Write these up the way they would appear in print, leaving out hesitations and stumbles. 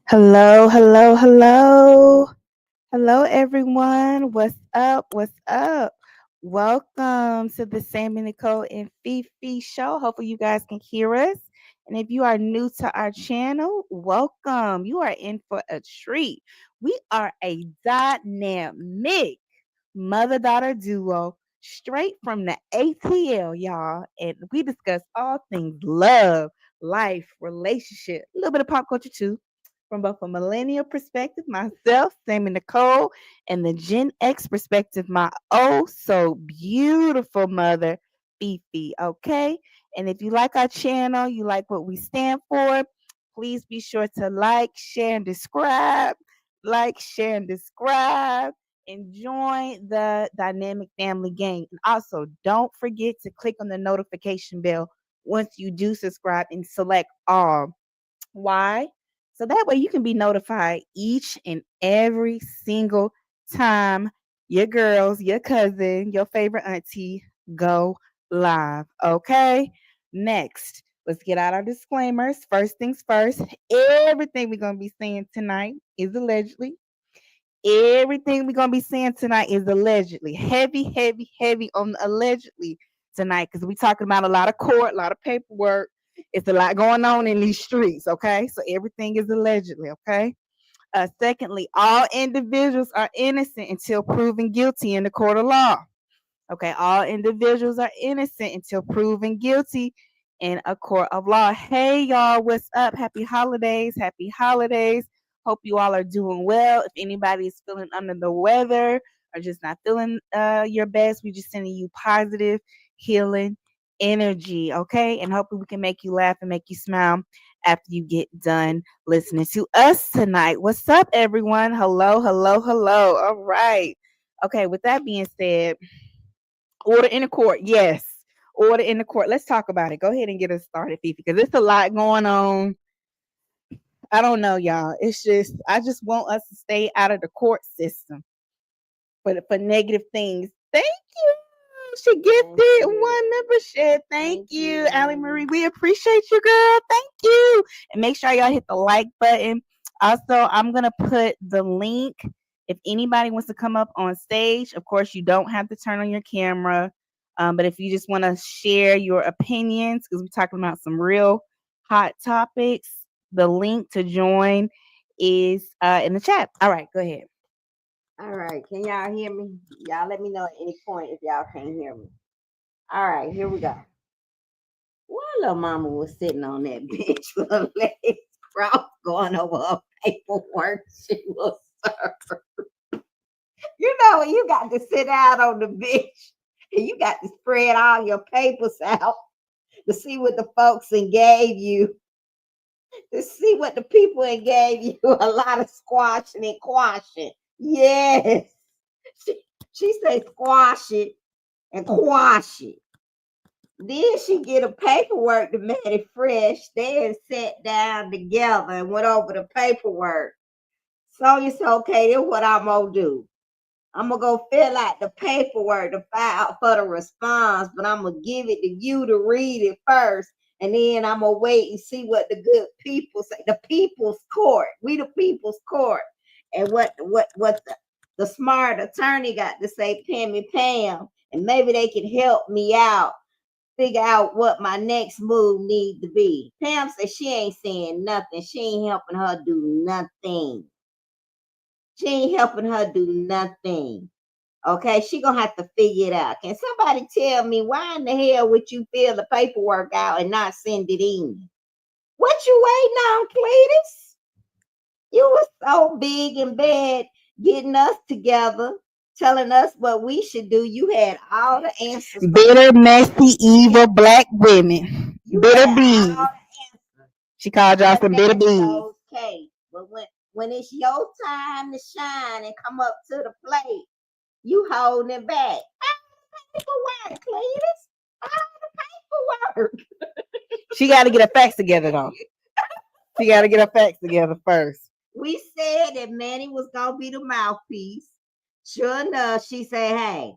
Hello, hello, hello. Hello, everyone. What's up? What's up? Welcome to the Sammy Nicole and FeeFee show. Hopefully, you guys can hear us. And if you are new to our channel, welcome. You are in for a treat. We are a dynamic mother daughter duo straight from the ATL, y'all. And we discuss all things love, life, relationship, a little bit of pop culture too from both a millennial perspective, myself, Sammy Nicole, and the Gen X perspective, my oh so beautiful mother, FeeFee. Okay. And if you like our channel, you like what we stand for, please be sure to like, share, and subscribe. Like, share, and subscribe. And join the dynamic family gang. And also, don't forget to click on the notification bell once you do subscribe and select all. Why? So that way you can be notified each and every single time your girls, your cousin, your favorite auntie go live. Okay? Next, let's get out our disclaimers. First things first, everything we're going to be saying tonight is allegedly. Everything we're gonna be saying tonight is allegedly heavy, heavy, heavy on the allegedly tonight because we're talking about a lot of court, a lot of paperwork. It's a lot going on in these streets, okay? So everything is allegedly, okay? Secondly, all individuals are innocent until proven guilty in the court of law. Okay, all individuals are innocent until proven guilty in a court of law. Hey, y'all, what's up? Happy holidays. Happy holidays. Hope you all are doing well. If anybody is feeling under the weather or just not feeling your best, we just sending you positive, healing energy, okay? And hopefully we can make you laugh and make you smile after you get done listening to us tonight. What's up, everyone? Hello, hello, hello. All right. Okay, with that being said, order in the court. Yes. Order in the court. Let's talk about it. Go ahead and get us started, FeeFee, because there's a lot going on. I don't know, y'all. It's just I just want us to stay out of the court system for negative things. Thank you. She gifted one membership. Thank you, Allie Marie. We appreciate you, girl. Thank you. And make sure y'all hit the like button. Also, I'm gonna put the link if anybody wants to come up on stage. Of course, you don't have to turn on your camera. But if you just want to share your opinions, because we're talking about some real hot topics, the link to join is in the chat. All right, go ahead. All right, can y'all hear me? Y'all let me know at any point if y'all can't hear me. All right, here we go. One little mama was sitting on that bench with her legs crossed going over her paperwork. She was served. You know, when you got to sit out on the bench and you got to spread all your papers out to see what the folks and gave you, to see what the people and gave you a lot of squashing and quashing. Yes. She, she say squash it and quash it. Then she get a paperwork to make it fresh. They had sat down together and went over the paperwork. Sonya said, okay, this is what I'm gonna do. I'm gonna go fill out the paperwork to file for the response, but I'm gonna give it to you to read it first. And then I'm gonna wait and see what the good people say. The people's court. We the people's court. And what the smart attorney got to say, Pammy Pam, and maybe they can help me out, figure out what my next move need to be. Pam said she ain't saying nothing. She ain't helping her do nothing. She ain't helping her do nothing. Okay, she gonna have to figure it out. Can somebody tell me why in the hell would you fill the paperwork out and not send it in? What you waiting on, Cletus? You was so big and bad getting us together, telling us what we should do. You had all the answers. Bitter, messy, evil black women. Bitter bees. She called y'all some bitter bees. Okay, but when it's your time to shine and come up to the plate, you holding it back. Paperwork, Cletus. Paperwork. She got to get her facts together, though. She got to get her facts together first. We said that Manny was gonna be the mouthpiece. Sure enough, she said, "Hey,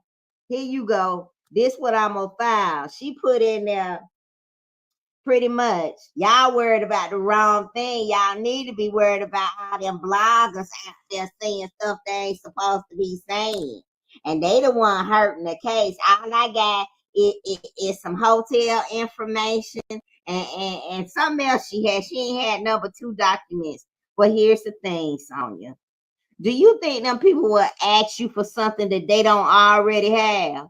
here you go. This what I'm gonna file." She put in there Pretty much. Y'all worried about the wrong thing. Y'all need to be worried about all them bloggers out there saying stuff they ain't supposed to be saying. And they the one hurting the case. All I got is some hotel information and something else she had. She ain't had number 2 documents. But here's the thing, Sonia. Do you think them people will ask you for something that they don't already have?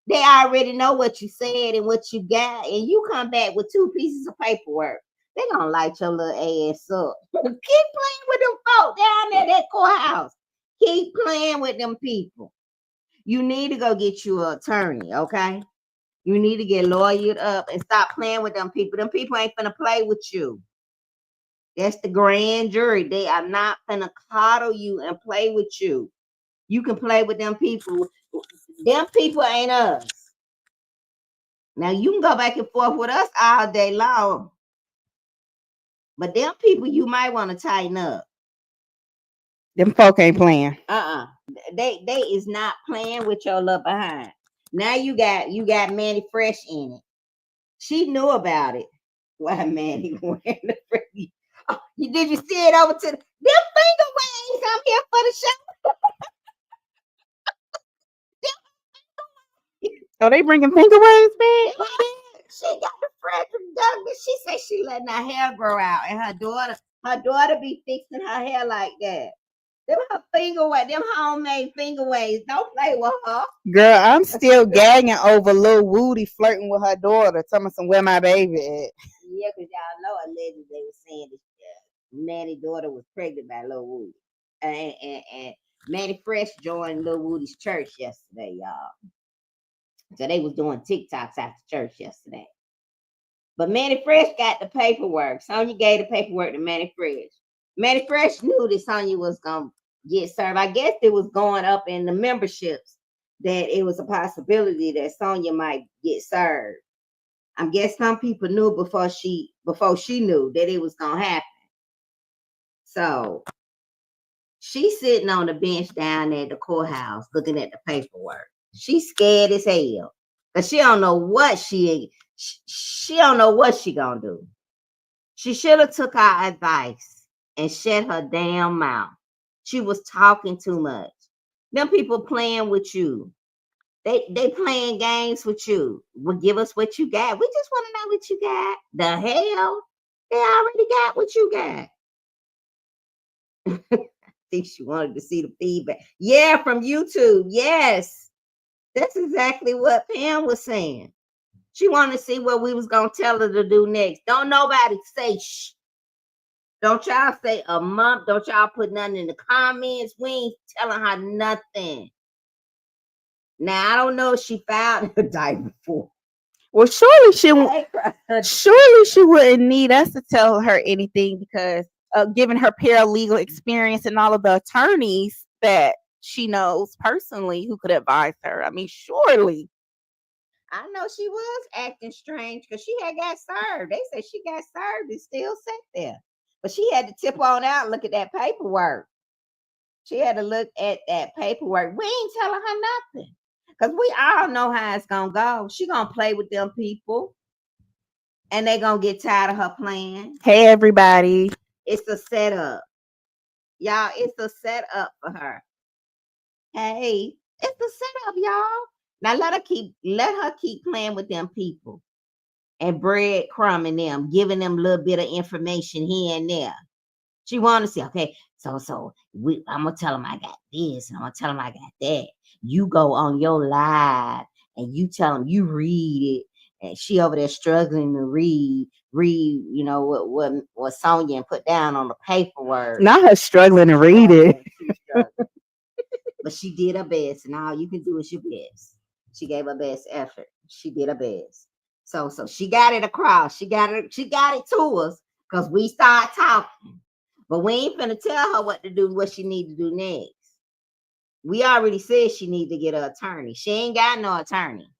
They already know what you said and what you got, and you come back with 2 pieces of paperwork. They gonna light your little ass up. Keep playing with them folk down there at that courthouse. Keep playing with them people. You need to go get you an attorney, okay? You need to get lawyered up and stop playing with them people. Them people ain't finna play with you. That's the grand jury. They are not finna coddle you and play with you. You can play with them people. Them people ain't us. Now you can go back and forth with us all day long, but them people you might want to tighten up. Them folk ain't playing. They is not playing with your love behind. Now you got Manny Fresh in it. She knew about it. Why Manny wearing the fresh? Oh, did you see it over to them finger waves? I'm here for the show. Oh, they bringing finger waves back? She got the fresh Douglas. She said she letting her hair grow out, and her daughter be fixing her hair like that. Them her finger waves, them homemade finger waves. Don't play with her. Girl, I'm still gagging over Lil Woody flirting with her daughter, telling some where my baby at. Yeah, because y'all know allegedly they were saying that Manny's daughter was pregnant by Lil Woody. And Manny Fresh joined Lil Woody's church yesterday, y'all. So they was doing TikToks after church yesterday. But Manny Fresh got the paperwork. Sonya gave the paperwork to Manny Fresh. Manny Fresh knew that Sonya was going to get served. I guess it was going up in the memberships that it was a possibility that Sonya might get served. I guess some people knew before she knew that it was going to happen. So she's sitting on the bench down at the courthouse looking at the paperwork. She's scared as hell. Because she don't know what she don't know what she gonna do. She should have took our advice and shut her damn mouth. She was talking too much. Them people playing with you. They playing games with you. Well, give us what you got. We just want to know what you got. The hell? They already got what you got. I think she wanted to see the feedback. Yeah, from YouTube. Yes. That's exactly what Pam was saying. She wanted to see what we was going to tell her to do next. Don't nobody say shh. Don't y'all say a month. Don't y'all put nothing in the comments. We ain't telling her nothing. Now, I don't know if she filed a diet before. Well, surely she wouldn't need us to tell her anything because given her paralegal experience and all of the attorneys that she knows personally who could advise her. I mean, surely. I know she was acting strange because she had got served. They said she got served and still sat there. But she had to tip on out and look at that paperwork. She had to look at that paperwork. We ain't telling her nothing. Because we all know how it's going to go. She going to play with them people. And they going to get tired of her playing. Hey, everybody. It's a setup. Y'all, it's a setup for her. Hey, it's a setup, y'all. Now let her keep playing with them people and breadcrumbing them, giving them a little bit of information here and there. She want to see, okay, so I'm gonna tell them I got this, and I'm gonna tell them I got that. You go on your live and you tell them you read it, and she over there struggling to read, you know what Sonya put down on the paperwork. Not her struggling to read it. But she did her best, and all you can do is your best. She gave her best effort. She did her best. So she got it across. She got it to us because we start talking. But we ain't finna tell her what to do, what she need to do next. We already said she need to get an attorney. She ain't got no attorney.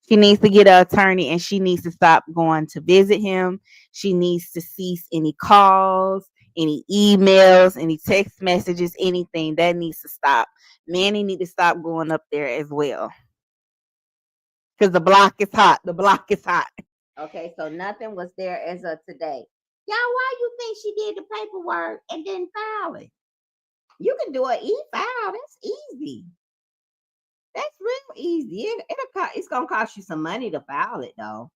She needs to get an attorney and she needs to stop going to visit him. She needs to cease any calls, any emails, any text messages, anything. That needs to stop. Manny need to stop going up there as well. Because the block is hot. The block is hot. Okay, so nothing was there as of today. Y'all, why you think she did the paperwork and didn't file it? You can do an e-file. That's easy. That's real easy. It's gonna cost you some money to file it though.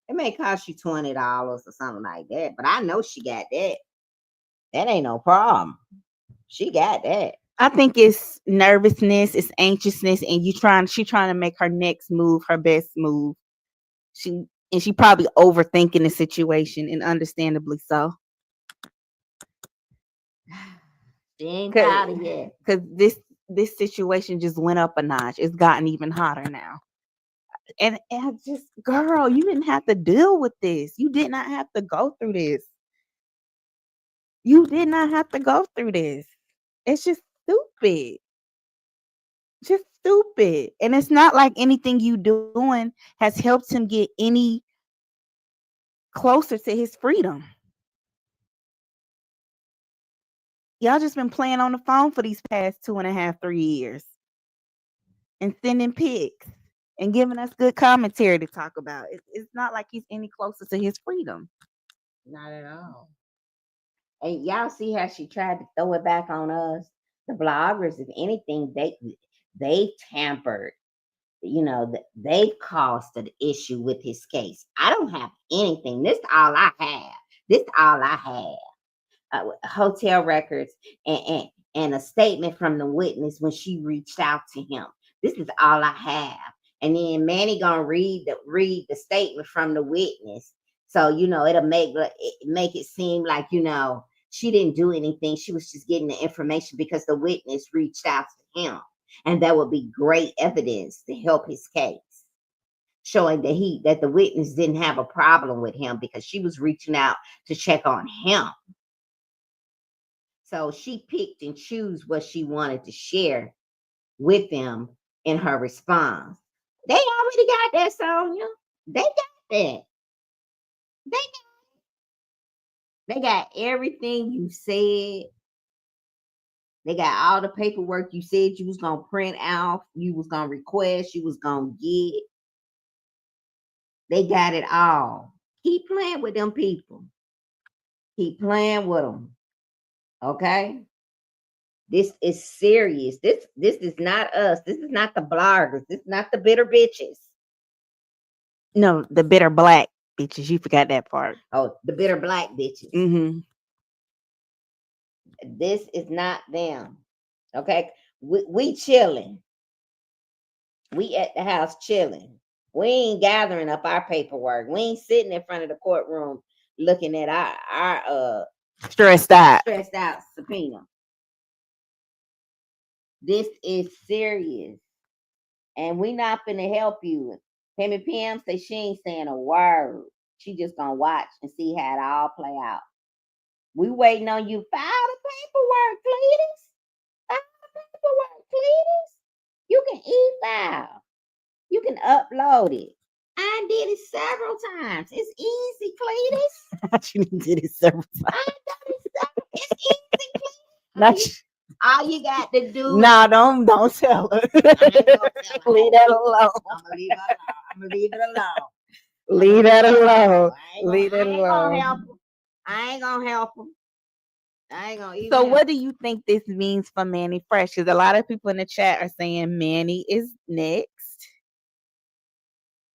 It may cost you $20 or something like that. But I know she got that. That ain't no problem. She got that. I think it's nervousness, it's anxiousness, and she trying to make her next move her best move. She probably overthinking the situation, and understandably so. She ain't filed it yet. Because this situation just went up a notch. It's gotten even hotter now. And I just, girl, you didn't have to deal with this. You did not have to go through this. You did not have to go through this. It's just stupid. Just stupid. And it's not like anything you doing has helped him get any closer to his freedom. Y'all just been playing on the phone for these past 2.5, 3 years and sending pics and giving us good commentary to talk about. It's not like he's any closer to his freedom. Not at all. And y'all see how she tried to throw it back on us? The bloggers, if anything, they tampered. You know, they caused an issue with his case. I don't have anything. This is all I have. This is all I have. Hotel records and a statement from the witness when she reached out to him. This is all I have. And then Manny gonna read the statement from the witness. So, you know, it'll make it seem like, you know, she didn't do anything. She was just getting the information because the witness reached out to him. And that would be great evidence to help his case, showing that the witness didn't have a problem with him because she was reaching out to check on him. So she picked and chose what she wanted to share with them in her response. They already got that, Sonia. They got that. They got everything you said. They got all the paperwork you said you was going to print out, you was going to request, you was going to get. They got it all. Keep playing with them people. Keep playing with them. Okay? This is serious. This is not us. This is not the bloggers. This is not the bitter bitches. No, the bitter black bitches. You forgot that part. Oh, the bitter black bitches. Mm-hmm. This is not them. Okay? We chilling. We at the house chilling. We ain't gathering up our paperwork. We ain't sitting in front of the courtroom looking at our stressed out subpoena. This is serious. And we not finna help you. Pammy Pam say she ain't saying a word. She just gonna watch and see how it all play out. We waiting on you. File the paperwork, Cletus. File the paperwork, Cletus. You can e-file. You can upload it. I did it several times. It's easy, Cletus. You did it several times. I done it several. It's easy, Cletus. All you got to do. No, don't tell her. Leave that alone. I'm gonna leave it alone. Leave that alone. Leave it alone. I ain't gonna help him. I ain't gonna. So, what do you think this means for Manny Fresh? Because a lot of people in the chat are saying Manny is next.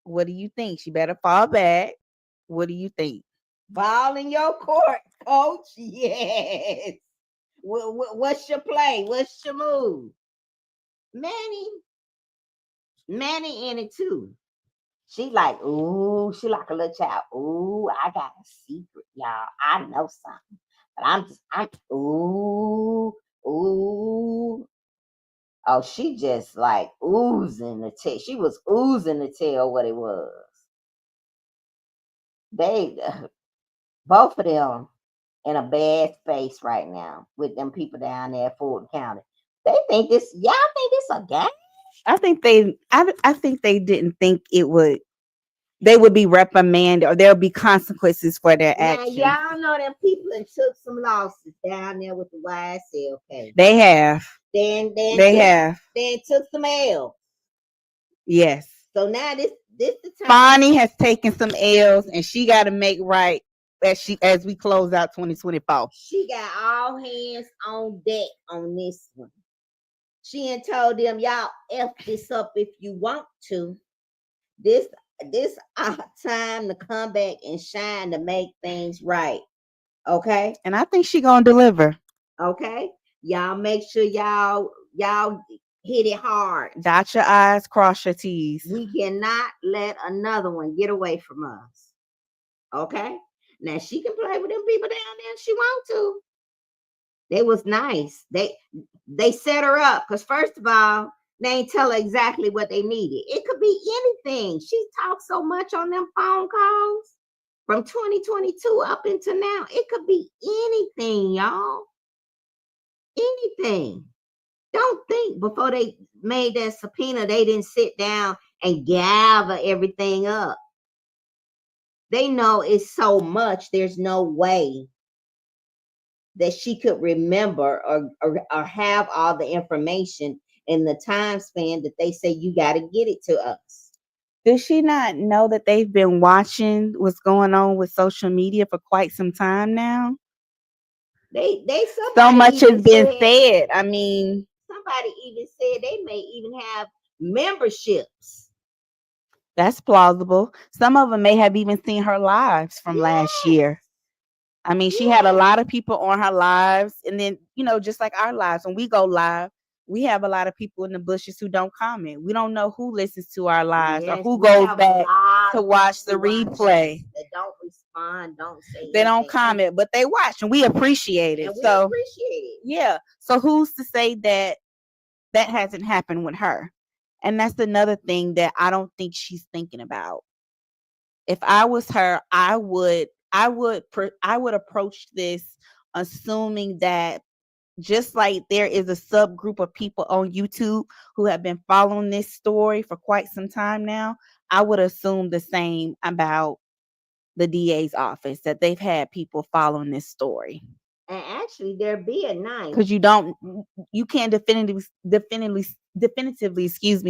What do you think? She better fall back. What do you think? Fall in your court, coach. Yes. What's your play? What's your move? Manny in it too. She like, ooh, she like a little child. Ooh, I got a secret, y'all. I know something. But ooh. Oh, she just like oozing to tell. She was oozing to tell what it was. They, both of them in a bad space right now with them people down there at Fulton County. Y'all think this a game? I think they didn't think they would be reprimanded or there'll be consequences for their actions. Y'all know them people that took some losses down there with the YSL case. They have. Then They have. Then took some L. Yes. So now this the time. Bonnie has taken some L's, and she got to make right as we close out 2024. She got all hands on deck on this one. She ain't told them, y'all F this up if you want to. This our time to come back and shine to make things right. Okay? And I think she gonna deliver. Okay? Y'all make sure y'all hit it hard. Dot your I's, cross your T's. We cannot let another one get away from us. Okay? Now she can play with them people down there if she want to. They was nice. They set her up because first of all, they ain't tell her exactly what they needed. It could be anything. She talked so much on them phone calls from 2022 up until now. It could be anything, y'all. Anything. Don't think before they made that subpoena, they didn't sit down and gather everything up. They know it's so much, there's no way that she could remember or have all the information in the time span that they say you got to get it to us. Does she not know that they've been watching what's going on with social media for quite some time now? They So much has been said. I mean, somebody even said they may even have memberships. That's plausible. Some of them may have even seen her lives from last year. I mean, she had a lot of people on her lives. And then, just like our lives, when we go live, we have a lot of people in the bushes who don't comment. We don't know who listens to our lives or who goes back to watch the replay. They don't respond, don't say They don't comment, but they watch, and we appreciate it. So, yeah. So who's to say that that hasn't happened with her? And that's another thing that I don't think she's thinking about. If I was her, I would approach this assuming that just like there is a subgroup of people on YouTube who have been following this story for quite some time now, I would assume the same about the DA's office, that they've had people following this story. And actually, they're being nice. Because you can't definitively,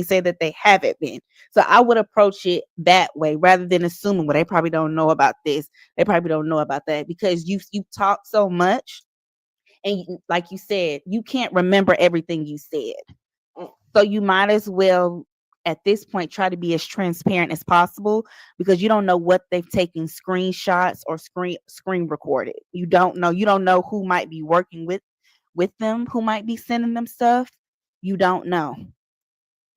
say that they haven't been. So I would approach it that way rather than assuming, well, they probably don't know about this. They probably don't know about that, because you talk so much. And like you said, you can't remember everything you said. So you might as well, at this point, try to be as transparent as possible, because you don't know what they've taken screenshots or screen recorded. You don't know who might be working with them, who might be sending them stuff. You don't know.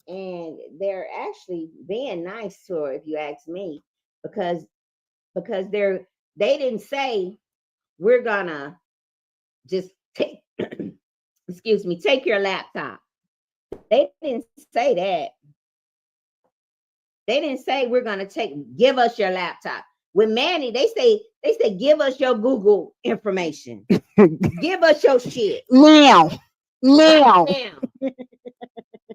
And they're actually being nice to her, if you ask me, because they didn't say we're gonna just take take your laptop. They didn't say that. They didn't say we're gonna give us your laptop. With Manny, they say give us your Google information. Give us your shit. Now.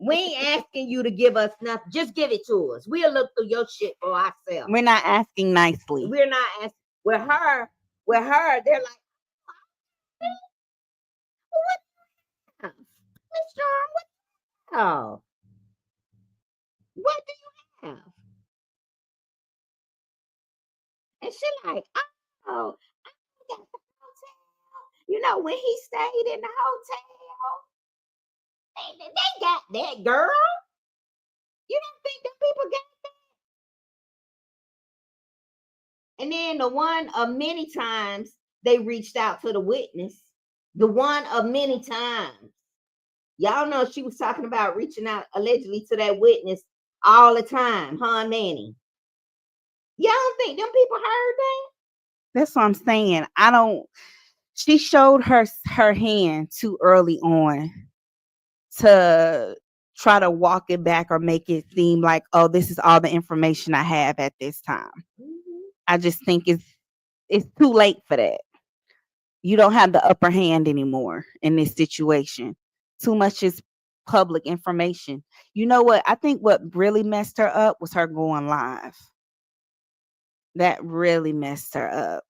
We ain't asking you to give us nothing. Just give it to us. We'll look through your shit for ourselves. We're not asking nicely. We're not asking. With her, they're like, what? Miss John, what? What do you have? And she like, oh, I got the hotel. When he stayed in the hotel, they got that, girl. You don't think them people got that? And then the one of many times they reached out to the witness. The one of many times. Y'all know she was talking about reaching out allegedly to that witness all the time, huh, Nanny? Y'all don't think them people heard that? That's what I'm saying. She showed her hand too early on to try to walk it back or make it seem like, oh, this is all the information I have at this time. Mm-hmm. I just think it's too late for that. You don't have the upper hand anymore in this situation. Too much is public information. You know what? I think what really messed her up was her going live. That really messed her up.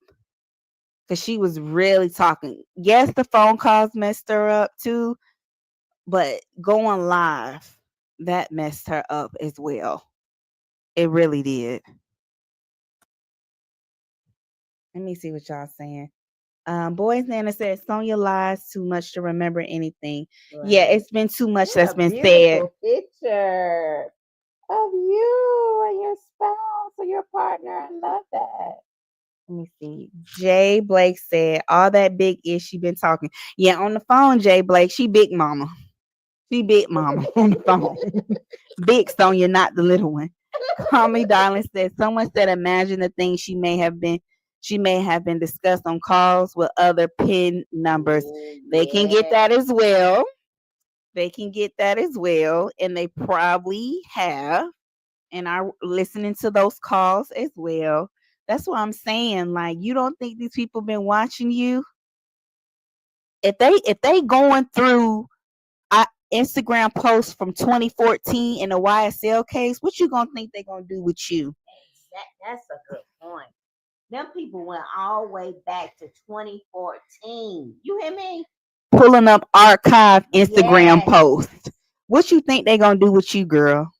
Because she was really talking. Yes, the phone calls messed her up too, but going live, that messed her up as well. It really did. Let me see what y'all saying. Boys Nana said Sonya lies too much to remember anything. Yeah, Right. it's been too much What that's a been said. beautiful picture of you and your spouse or your partner. I love that. Let me see. Jay Blake said all that big is she been talking. Yeah, on the phone, Jay Blake. She big mama. She big mama on the phone. Big Sonya, not the little one. Call me darling said someone said imagine the things she may have been discussed on calls with other pin numbers. Oh, They can get yeah. that as well. They can get that as well. And they probably have and are listening to those calls as well. That's what I'm saying. Like, you don't think these people been watching you? If they going through Instagram posts from 2014 in the YSL case, what you gonna think they gonna do with you? That's a good point. Them people went all the way back to 2014. You hear me? Pulling up archive Instagram Yes. posts. What you think they gonna do with you, girl?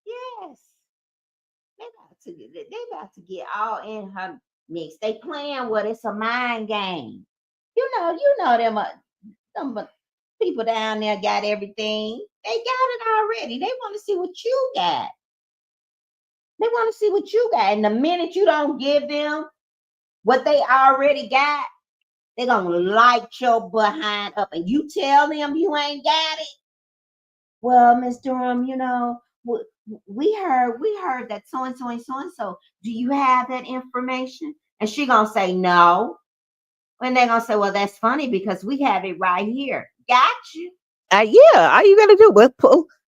Yes. They about to get all in her mix. They playing what it's a mind game. You know them people down there got everything. They got it already. They want to see what you got. They want to see what you got. And the minute you don't give them what they already got, they're gonna light your behind up. And you tell them you ain't got it. Well, Miss Durham, we heard that so and so and so and so. Do you have that information? And she gonna say no. And they're gonna say, well, that's funny because we have it right here. Got you. Yeah, all you gotta do is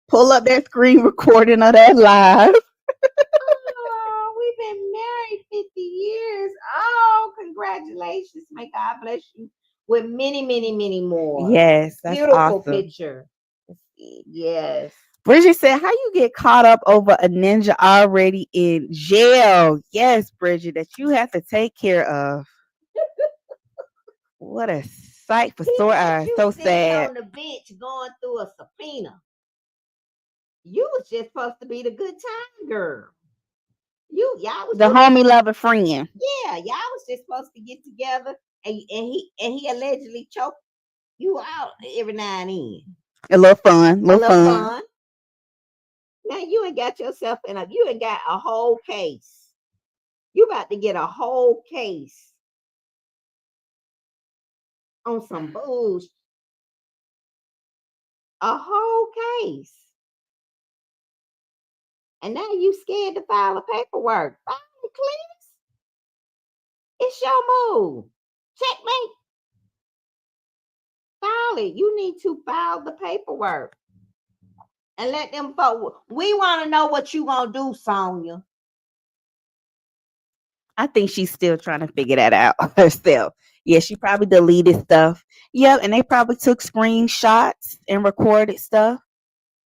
pull up that screen recording of that live. Oh, we've been married 50 years. Oh, congratulations. May God bless you with many, many, many more. Yes, that's Beautiful awesome. picture. Yes. Bridget said, "How you get caught up over a ninja already in jail?" Yes, Bridget, that you have to take care of. What a sight for He sore got eyes. you So sitting sad. on the bench going through a subpoena. You was just supposed to be the good time girl. Y'all was The just homie love a friend. yeah, y'all was just supposed to get together and he allegedly choked you out every now and then. A little fun, A little little fun. fun. Now you ain't got yourself you ain't got a whole case. You about to get a whole case on some bullshit. A whole case. And now you scared to file the paperwork. File it, please. It's your move. Checkmate. File it. You need to file the paperwork. And let them vote. We want to know what you gonna do, Sonya. I think she's still trying to figure that out herself. Yeah, she probably deleted stuff. Yep, and they probably took screenshots and recorded stuff.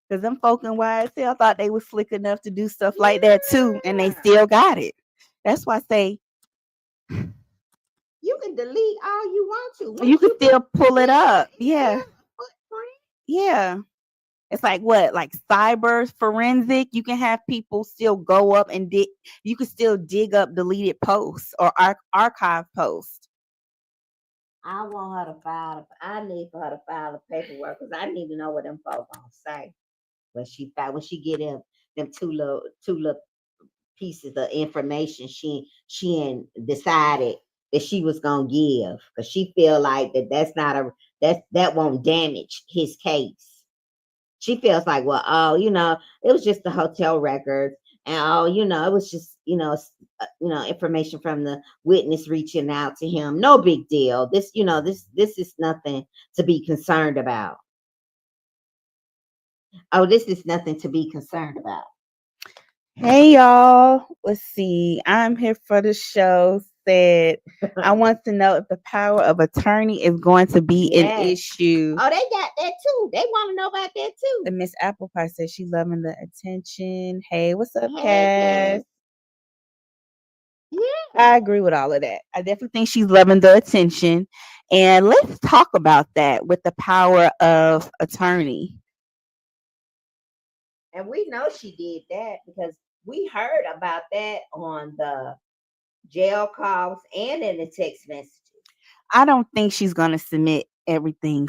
Because them folk in YSL thought they was slick enough to do stuff like that too, and they Yeah. still got it. That's why I say You can delete all you want to. you Once can you put still pull it yeah, up. it's still Yeah, a footprint. yeah. It's like what, like cyber forensic. You can have people still go up and dig. You can still dig up deleted posts or archive posts. I want her to file. I need for her to file the paperwork because I need to know what them folks gonna say when she get them two little pieces of information she ain't decided that she was gonna give because she feel like that's not a that won't damage his case. She feels like, well, oh, it was just the hotel records, and oh, it was just information from the witness reaching out to him. No big deal. This is nothing to be concerned about. Oh, this is nothing to be concerned about. Hey y'all, let's see. I'm here for the show. Said I want to know if the power of attorney is going to be an Yes. issue. Oh, they got that too. They want to know about that too. And Miss Apple Pie says she loving the attention. Hey, what's up, Hey, Cass? yeah. I agree with all of that. I definitely think she's loving the attention. And let's talk about that with the power of attorney. And we know she did that because we heard about that on the jail calls and in the text messages. I don't think she's going to submit everything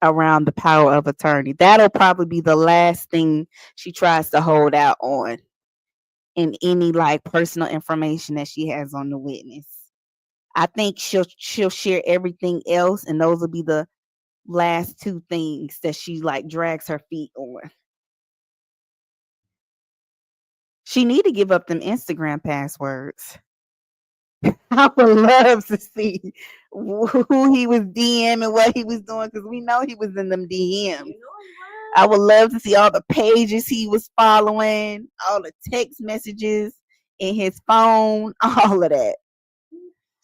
around the power of attorney. That'll probably be the last thing she tries to hold out on in any like personal information that she has on the witness. I think she'll share everything else, and those will be the last two things that she like drags her feet on. She need to give up them Instagram passwords. I would love to see who he was DMing, what he was doing, because we know he was in them DMs. I would love to see all the pages he was following, all the text messages in his phone, all of that.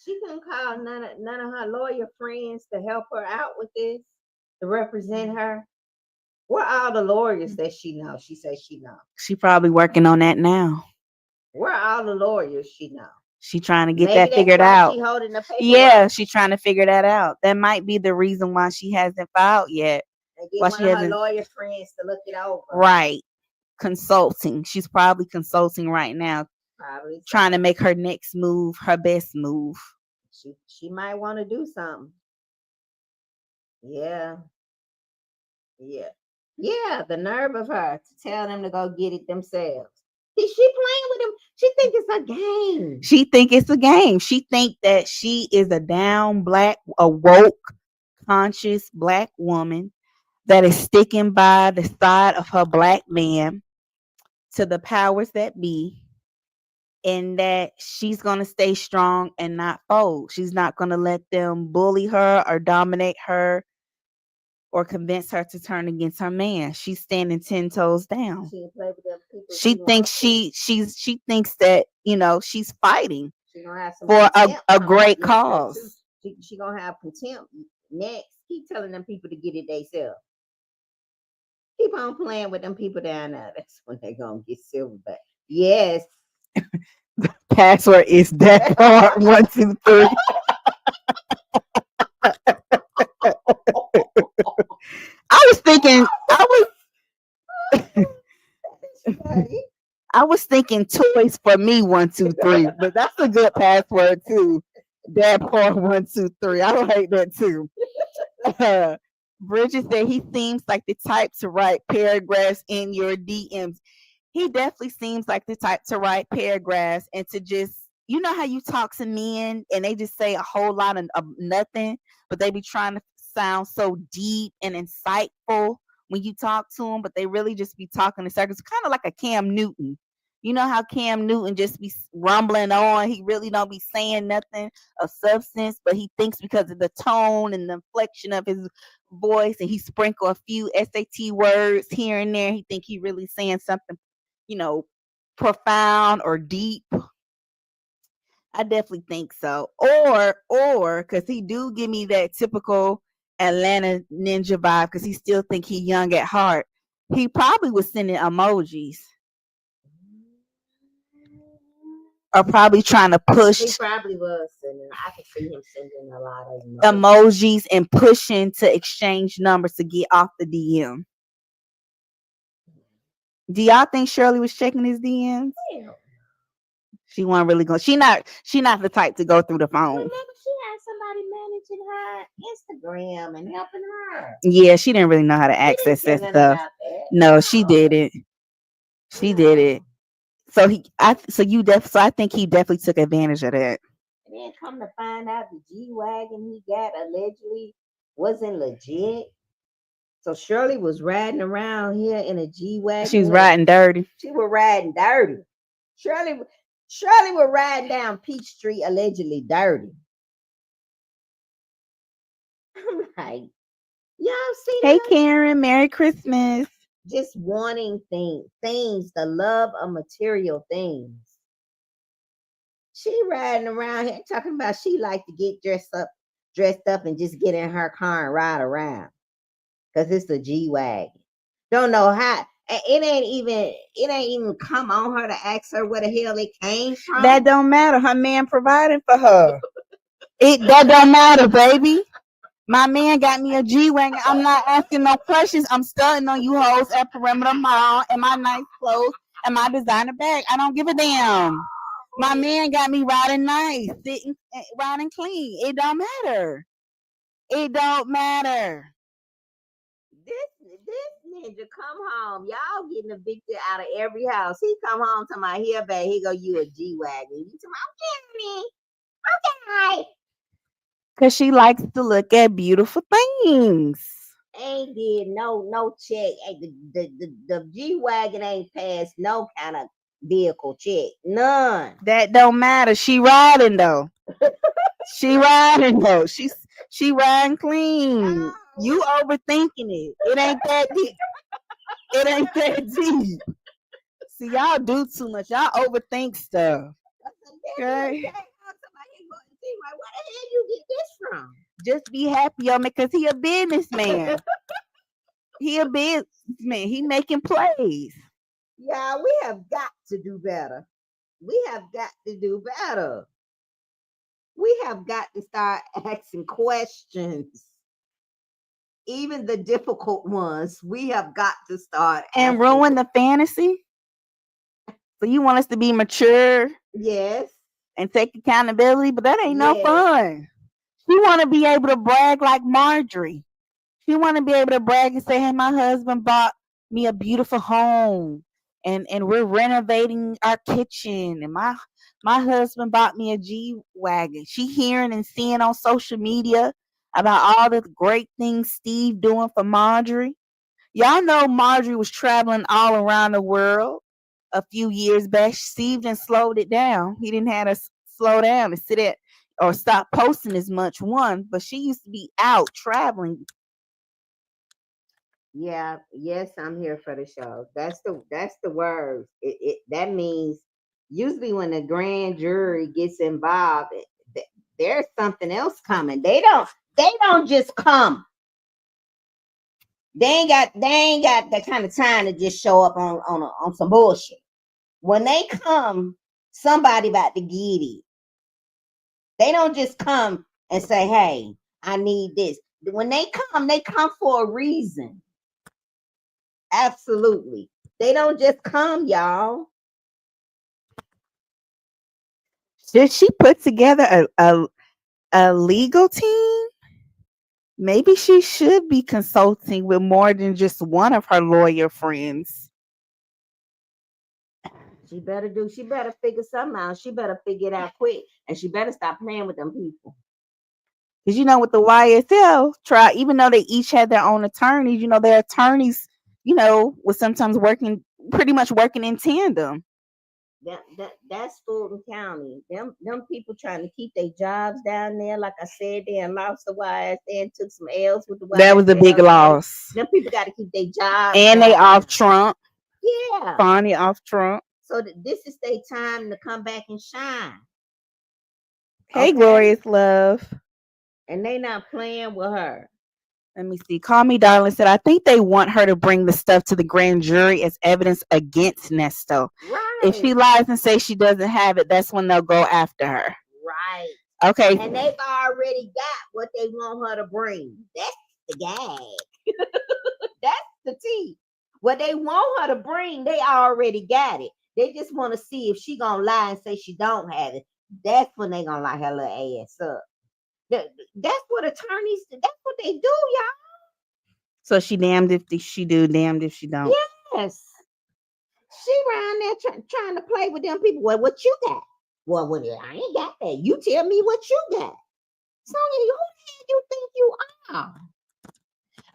She couldn't call none of her lawyer friends to help her out with this, to represent her. Where are all the lawyers that she knows? She says she knows. She probably working on that now. Where are all the lawyers she knows? She trying to get that figured out. She holding the paperwork. Yeah, she's trying to figure that out. That might be the reason why she hasn't filed yet. And get one of her lawyer friends to look it over. Right. Consulting. She's probably consulting right now. Probably. Trying to make her next move her best move. She might want to do something. Yeah. The nerve of her to tell them to go get it themselves. She playing with them. She think it's a game. She think that she is a down black, awoke, conscious black woman that is sticking by the side of her black man to the powers that be, and that she's going to stay strong and not fold. She's not going to let them bully her or dominate her or convince her to turn against her man. She's standing 10 toes down. She thinks she thinks that, she's fighting for a great cause. She gonna have contempt next. Keep telling them people to get it themselves. Keep on playing with them people down there. That's when they're gonna get silverback. Yes. The password is that part 1, 2, 3. I was thinking toys for me 1, 2, 3, but that's a good password too. That part 1, 2, 3. I like that too. Bridget said he seems like the type to write paragraphs in your DMs. He definitely seems like the type to write paragraphs and to just, you know how you talk to men and they just say a whole lot of nothing, but they be trying to sound so deep and insightful when you talk to them, but they really just be talking in circles, kind of like a Cam Newton. You know how Cam Newton just be rumbling on. He really don't be saying nothing of substance, but he thinks because of the tone and the inflection of his voice, and he sprinkle a few SAT words here and there. He think he really saying something, profound or deep. I definitely think so. Or because he do give me that typical Atlanta ninja vibe, because he still think he young at heart. He probably was sending emojis. Or probably trying to push. He probably was sending. I could see him sending a lot of emojis and pushing to exchange numbers to get off the DM. Do y'all think Shirley was checking his DMs? Yeah. She wasn't really going. She not the type to go through the phone. Remember, she had somebody managing her Instagram and helping her. Yeah, she didn't really know how to access that stuff. No, she didn't. She did it. So I think he definitely took advantage of that. And then come to find out the G-Wagon he got allegedly wasn't legit. So Shirley was riding around here in a G-Wagon. She was riding dirty. She was riding dirty. Shirley was riding down Peachtree allegedly dirty. I'm like, y'all see that? Hey Karen, Merry Christmas. Just wanting things, the love of material things. She riding around here talking about she like to get dressed up and just get in her car and ride around. Because it's a G-Wagon. Don't know how. It ain't even come on her to ask her where the hell it came from. That don't matter. Her man providing for her. That don't matter, baby. My man got me a G-Wagon. I'm not asking no questions. I'm stunting on you hoes at Perimeter Mall in my nice clothes and my designer bag. I don't give a damn. My man got me riding nice, sitting, riding clean. It don't matter. It don't matter. This ninja come home. Y'all getting evicted out of every house. He come home to my here, babe. He go, you a G-Wagon. You to my okay. Because she likes to look at beautiful things. Ain't did no check. The G-Wagon ain't passed no kind of vehicle check. None. That don't matter. She riding though. She riding though. She riding clean. You overthinking it. It ain't that deep. It ain't that deep. See, y'all do too much. Y'all overthink stuff. Okay. Where the hell you get this from? Just be happy on it because he a businessman. He a businessman. He making plays. Yeah, we have got to do better. We have got to do better. We have got to start asking questions. Even the difficult ones, we have got to start and ruin the fantasy. So you want us to be mature? Yes. And take accountability, but that ain't no fun. She want to be able to brag like Marjorie. She want to be able to brag and say, hey, my husband bought me a beautiful home and we're renovating our kitchen and my husband bought me a G-Wagon. She hearing and seeing on social media about all the great things Steve doing for Marjorie. Y'all know Marjorie was traveling all around the world a few years back. Steve didn't slowed it down. He didn't have to slow down and sit at or stop posting as much one, but she used to be out traveling. Yeah, yes, I'm here for the show. That's the word. That means usually when the grand jury gets involved, there's something else coming. They don't just come. They ain't got that kind of time to just show up on some bullshit. When they come, somebody about to get it. They don't just come and say, hey, I need this. When they come for a reason. Absolutely. They don't just come, y'all. Should she put together a legal team? Maybe she should be consulting with more than just one of her lawyer friends. She better figure something out. She better figure it out quick. And she better stop playing with them people. Because with the YSL try, even though they each had their own attorneys, their attorneys, was sometimes pretty much working in tandem. That's Fulton County. Them people trying to keep their jobs down there. Like I said, they lost the YSL and took some L's with the YSL. That was a big loss. Them people got to keep their jobs. And they off Trump. Yeah. Bonnie off Trump. So this is their time to come back and shine. Hey, okay. Glorious Love. And they not playing with her. Let me see. Call Me Darling said, I think they want her to bring the stuff to the grand jury as evidence against Nesto. Right. If she lies and says she doesn't have it, that's when they'll go after her. Right. Okay. And they've already got what they want her to bring. That's the gag. That's the tea. What they want her to bring, they already got it. They just want to see if she gonna lie and say she don't have it. That's when they gonna lock her little ass up. That's what attorneys, that's what they do, y'all. So she damned if she do, damned if she don't. Yes. She around there trying to play with them people. Well, what you got? Well, I ain't got that. You tell me what you got. Sonya, who the you think you are?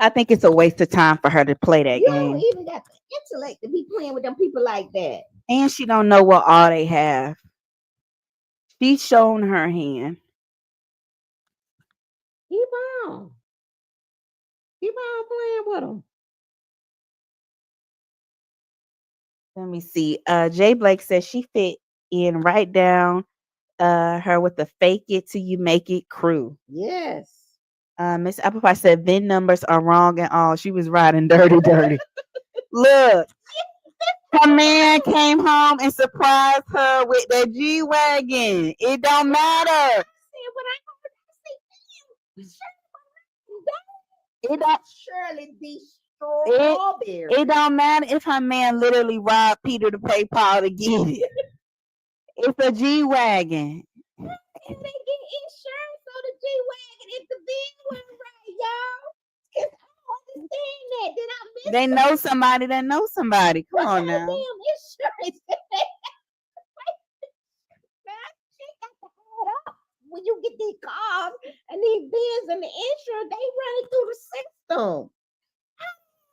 I think it's a waste of time for her to play that game. You don't even got the intellect to be playing with them people like that. And she don't know what all they have. She's shown her hand. Keep on. Keep on playing with them. Let me see. Jay Blake says she fit in right down her with the fake it till you make it crew. Yes. Miss Applepie said VIN numbers are wrong and all. She was riding dirty. Look, her man came home and surprised her with that G-Wagon. It don't matter. It don't. Shirley the strawberry. It don't matter if her man literally robbed Peter to pay Paul to get it. It's a G-Wagon. They get insurance on the G-Wagon if the VIN wasn't right, y'all. Cause I don't understand that. Did I miss They know somebody that knows somebody. Come on now. damn insurance? When you get these cars and these bills and the insurance, they run it through the system.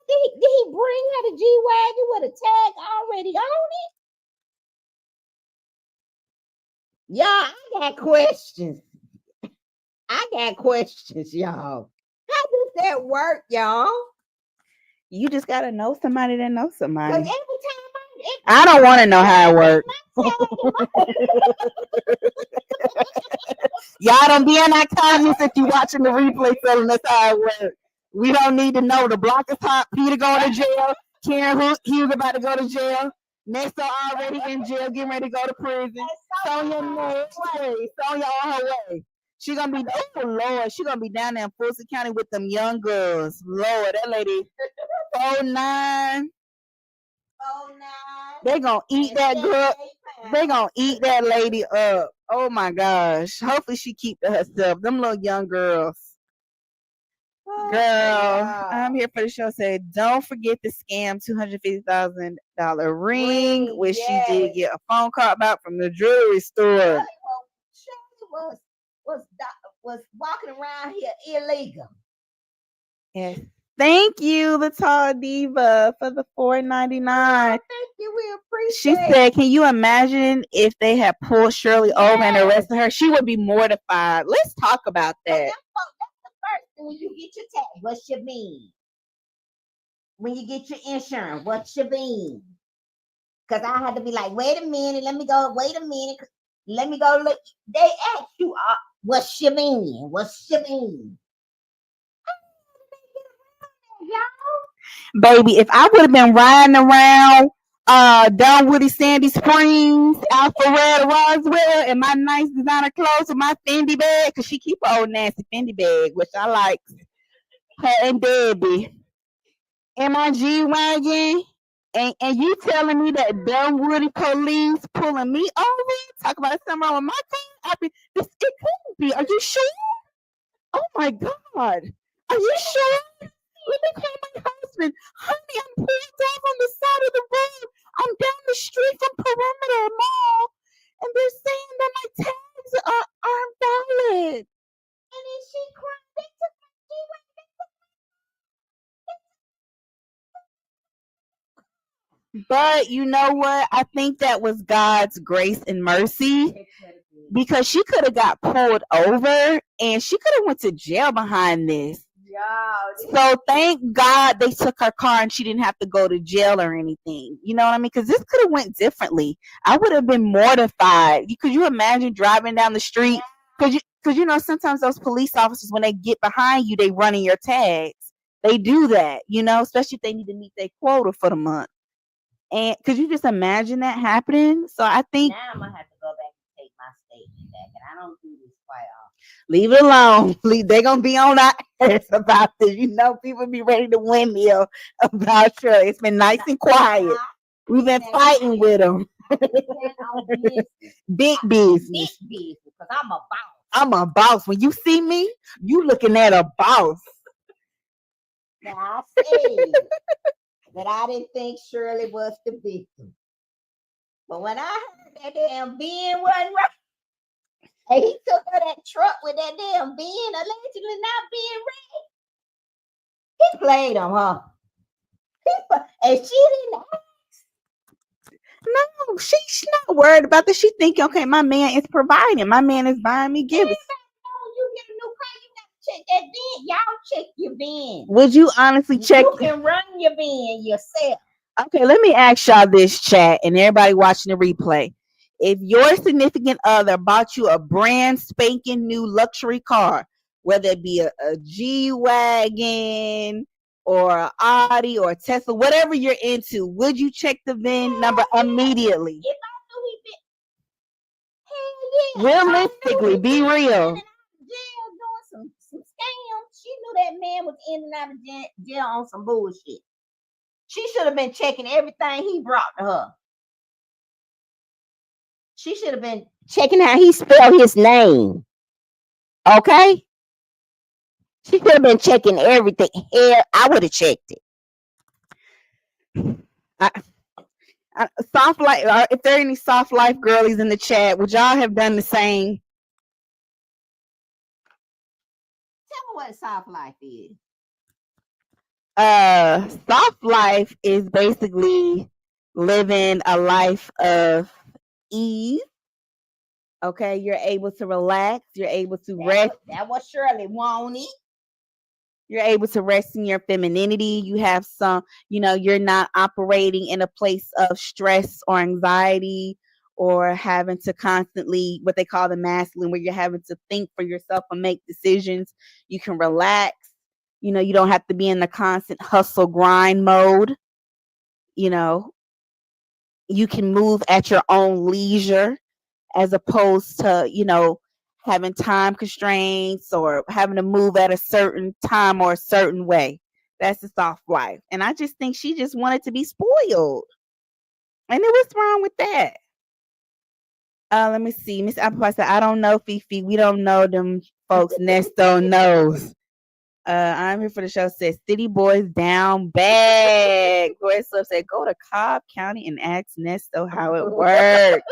Did he bring her the G-Wagon with a tag already on it? Y'all, I got questions. Y'all. How does that work, y'all? You just gotta know somebody that knows somebody. Because every time I don't want to know how it works. Y'all don't be in our comments if you watching the replay telling us how it works. We don't need to know. The block is hot. Peter going to jail. Karen Hughes about to go to jail. Nessa already in jail, getting ready to go to prison. Sonya next way. Sonya on her way. She gonna be, oh Lord, she gonna be down there in Fulton County with them young girls. Lord, that lady 09. They gonna eat that girl. They gonna eat that lady up. Oh my gosh. Hopefully she keep to herself. Them little young girls. Girl, I'm here for the show. Said, don't forget the scam $250,000 ring, which she did get a phone call about from the jewelry store. Shirley was walking around here illegal. Yes. Thank you, the tall diva, for the $4.99. Thank you. We appreciate She said, can you imagine if they had pulled Shirley over and arrested her? She would be mortified. Let's talk about that. That's the first thing when you get your tax. What's your mean? When you get your insurance, what's your mean? Because I had to be like, wait a minute, let me go. Wait a minute, let me go. Look. They ask you, what's your mean? What's your mean? Baby, if I would have been riding around down Woody Sandy Springs, Alpharetta, Roswell, in my nice designer clothes with my Fendi bag, because she keep her old nasty Fendi bag, which I like, her and Debbie, in my G-Wagon, and you telling me that Dunwoody police pulling me over, talk about something wrong with my car? It couldn't be. Are you sure? Oh my God. Are you sure? Let me call my husband. Honey, I'm pulled off on the side of the road. I'm down the street from Perimeter Mall, and they're saying that my tags aren't valid. And then she cried. But you know what? I think that was God's grace and mercy, because she could have got pulled over and she could have went to jail behind this. So thank God they took her car and she didn't have to go to jail or anything. You know what I mean? Because this could have went differently. I would have been mortified. Could you imagine driving down the street? Because you know, sometimes those police officers, when they get behind you, they running your tags. They do that, you know, especially if they need to meet their quota for the month. And could you just imagine that happening? So I think now I'm gonna have to go back and take my statement back, and I don't do this quite often. Leave it alone. They're gonna be on our ass about this. You know, people be ready to windmill about Shirley. It's been nice and quiet. We've been fighting with them. Big business. Because I'm a boss. I'm a boss. When you see me, you looking at a boss. Now I said that I didn't think Shirley was the victim. But when I heard that damn Ben wasn't right, and he took her that truck with that damn Ben allegedly not being ready, he played him, huh? And she didn't. No, she's not worried about this. She thinking, okay, my man is providing. My man is buying me gifts. You get a new car, you got to check that bin. Y'all check your bin. Would you honestly check? You can run your bin yourself. Okay, let me ask y'all this, chat, and everybody watching the replay. If your significant other bought you a brand spanking new luxury car, whether it be a G-Wagon or an Audi or a Tesla, whatever you're into, would you check the VIN number immediately? If I knew he been, realistically, be real. Doing some scams, she knew that man was in and out of jail on some bullshit. She should have been checking everything he brought to her. She should have been checking how he spelled his name. Okay? She should have been checking everything. Hell, I would have checked it. Soft life. If there are any soft life girlies in the chat, would y'all have done the same? Tell me what soft life is. Soft life is basically living a life of ease. Okay, you're able to relax. You're able to rest. That was Shirley wanted. You're able to rest in your femininity. You have some, you're not operating in a place of stress or anxiety or having to constantly, what they call the masculine, where you're having to think for yourself and make decisions. You can relax. You don't have to be in the constant hustle grind mode. You can move at your own leisure as opposed to, having time constraints or having to move at a certain time or a certain way. That's the soft life. And I just think she just wanted to be spoiled. And what's wrong with that? Let me see. Miss Applepie said, I don't know, FeeFee. We don't know them folks. Nesto knows. I'm here for the show. Says City Boys down bad. Gloria Slip said, go to Cobb County and ask Nesto how it works.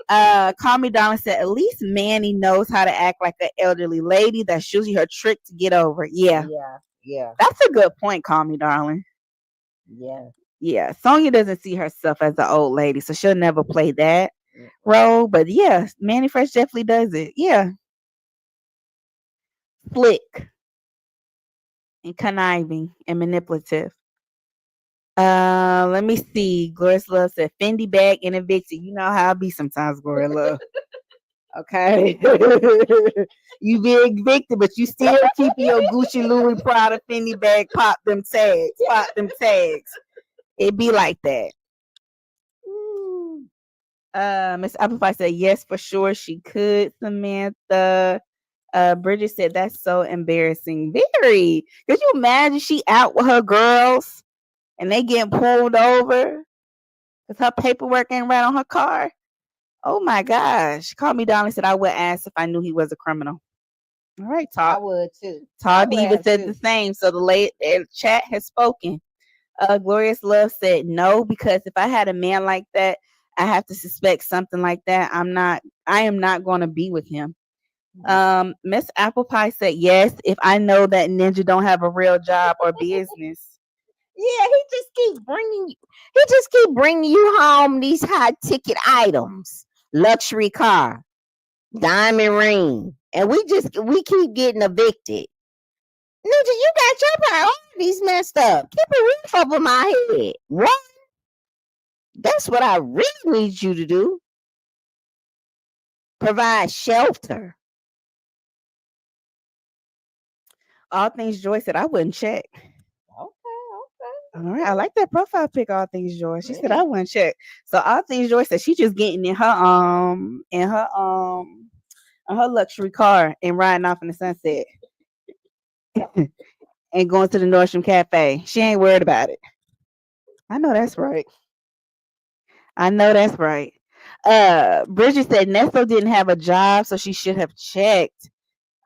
Call Me Darling said, at least Manny knows how to act like an elderly lady. That's usually her trick to get over. Yeah. That's a good point, Call Me Darling. Yeah. Sonya doesn't see herself as an old lady, so she'll never play that role. But yeah, Manny Fresh definitely does it. Yeah. Slick and conniving and manipulative. Let me see. Gloria Love said Fendi bag and evicted. You know how I be sometimes, Gloria Love. Okay. You be evicted, but you still keep your Gucci, Louis, Prada, Fendi bag, pop them tags. It be like that. Miss Applepie said, yes, for sure she could, Samantha. Bridget said, that's so embarrassing. Very. Could you imagine she out with her girls and they getting pulled over because her paperwork ain't right on her car? Oh my gosh. Called me down and said, I would ask if I knew he was a criminal. All right, Todd. I would too. Todd Diva said the same. So the chat has spoken. Glorious Love said no, because if I had a man like that, I have to suspect something like that. I am not going to be with him. Miss Applepie said yes, if I know that Ninja don't have a real job or business. Yeah, he just keep bringing you home these high ticket items, luxury car, diamond ring, and we keep getting evicted. Ninja, you got your priorities messed up. Keep a roof over my head. What? That's what I really need you to do. Provide shelter. All Things Joy said, I wouldn't check. All right, I like that profile pic. All Things Joy. She said I wouldn't check. So All Things Joy said she just getting in her luxury car and riding off in the sunset and going to the Nordstrom Cafe. She ain't worried about it. I know that's right. Bridget said Nesto didn't have a job, so she should have checked.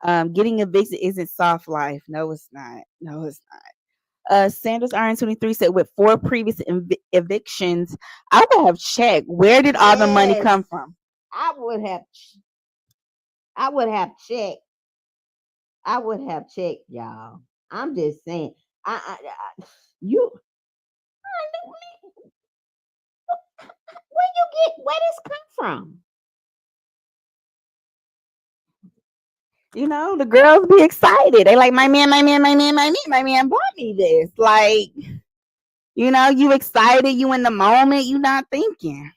Getting evicted isn't soft life. No, it's not. Sanders RN23 said, with 4 previous evictions, I would have checked. Where did all the money come from? I would have checked, y'all. I'm just saying. Where this come from? The girls be excited. They like, my man bought me this. Like, you excited, you in the moment, you not thinking.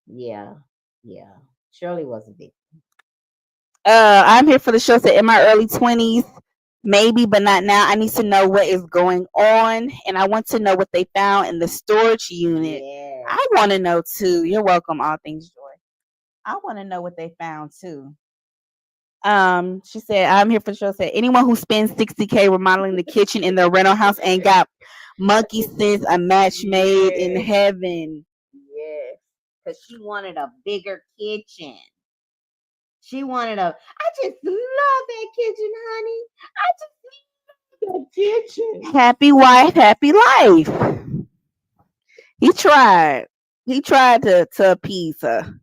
Yeah. Shirley was a victim. I'm here for the show. Said in my early 20s, maybe, but not now. I need to know what is going on, and I want to know what they found in the storage unit. Yeah. I want to know too. You're welcome, All Things Joy. I want to know what they found too. She said, I'm here for the show. Said anyone who spends $60K remodeling the kitchen in their rental house ain't got monkey sense, a match made in heaven. Yes. Because she wanted a bigger kitchen. She wanted I just love that kitchen, honey. I just love that kitchen. Happy wife, happy life. He tried. He tried to appease her.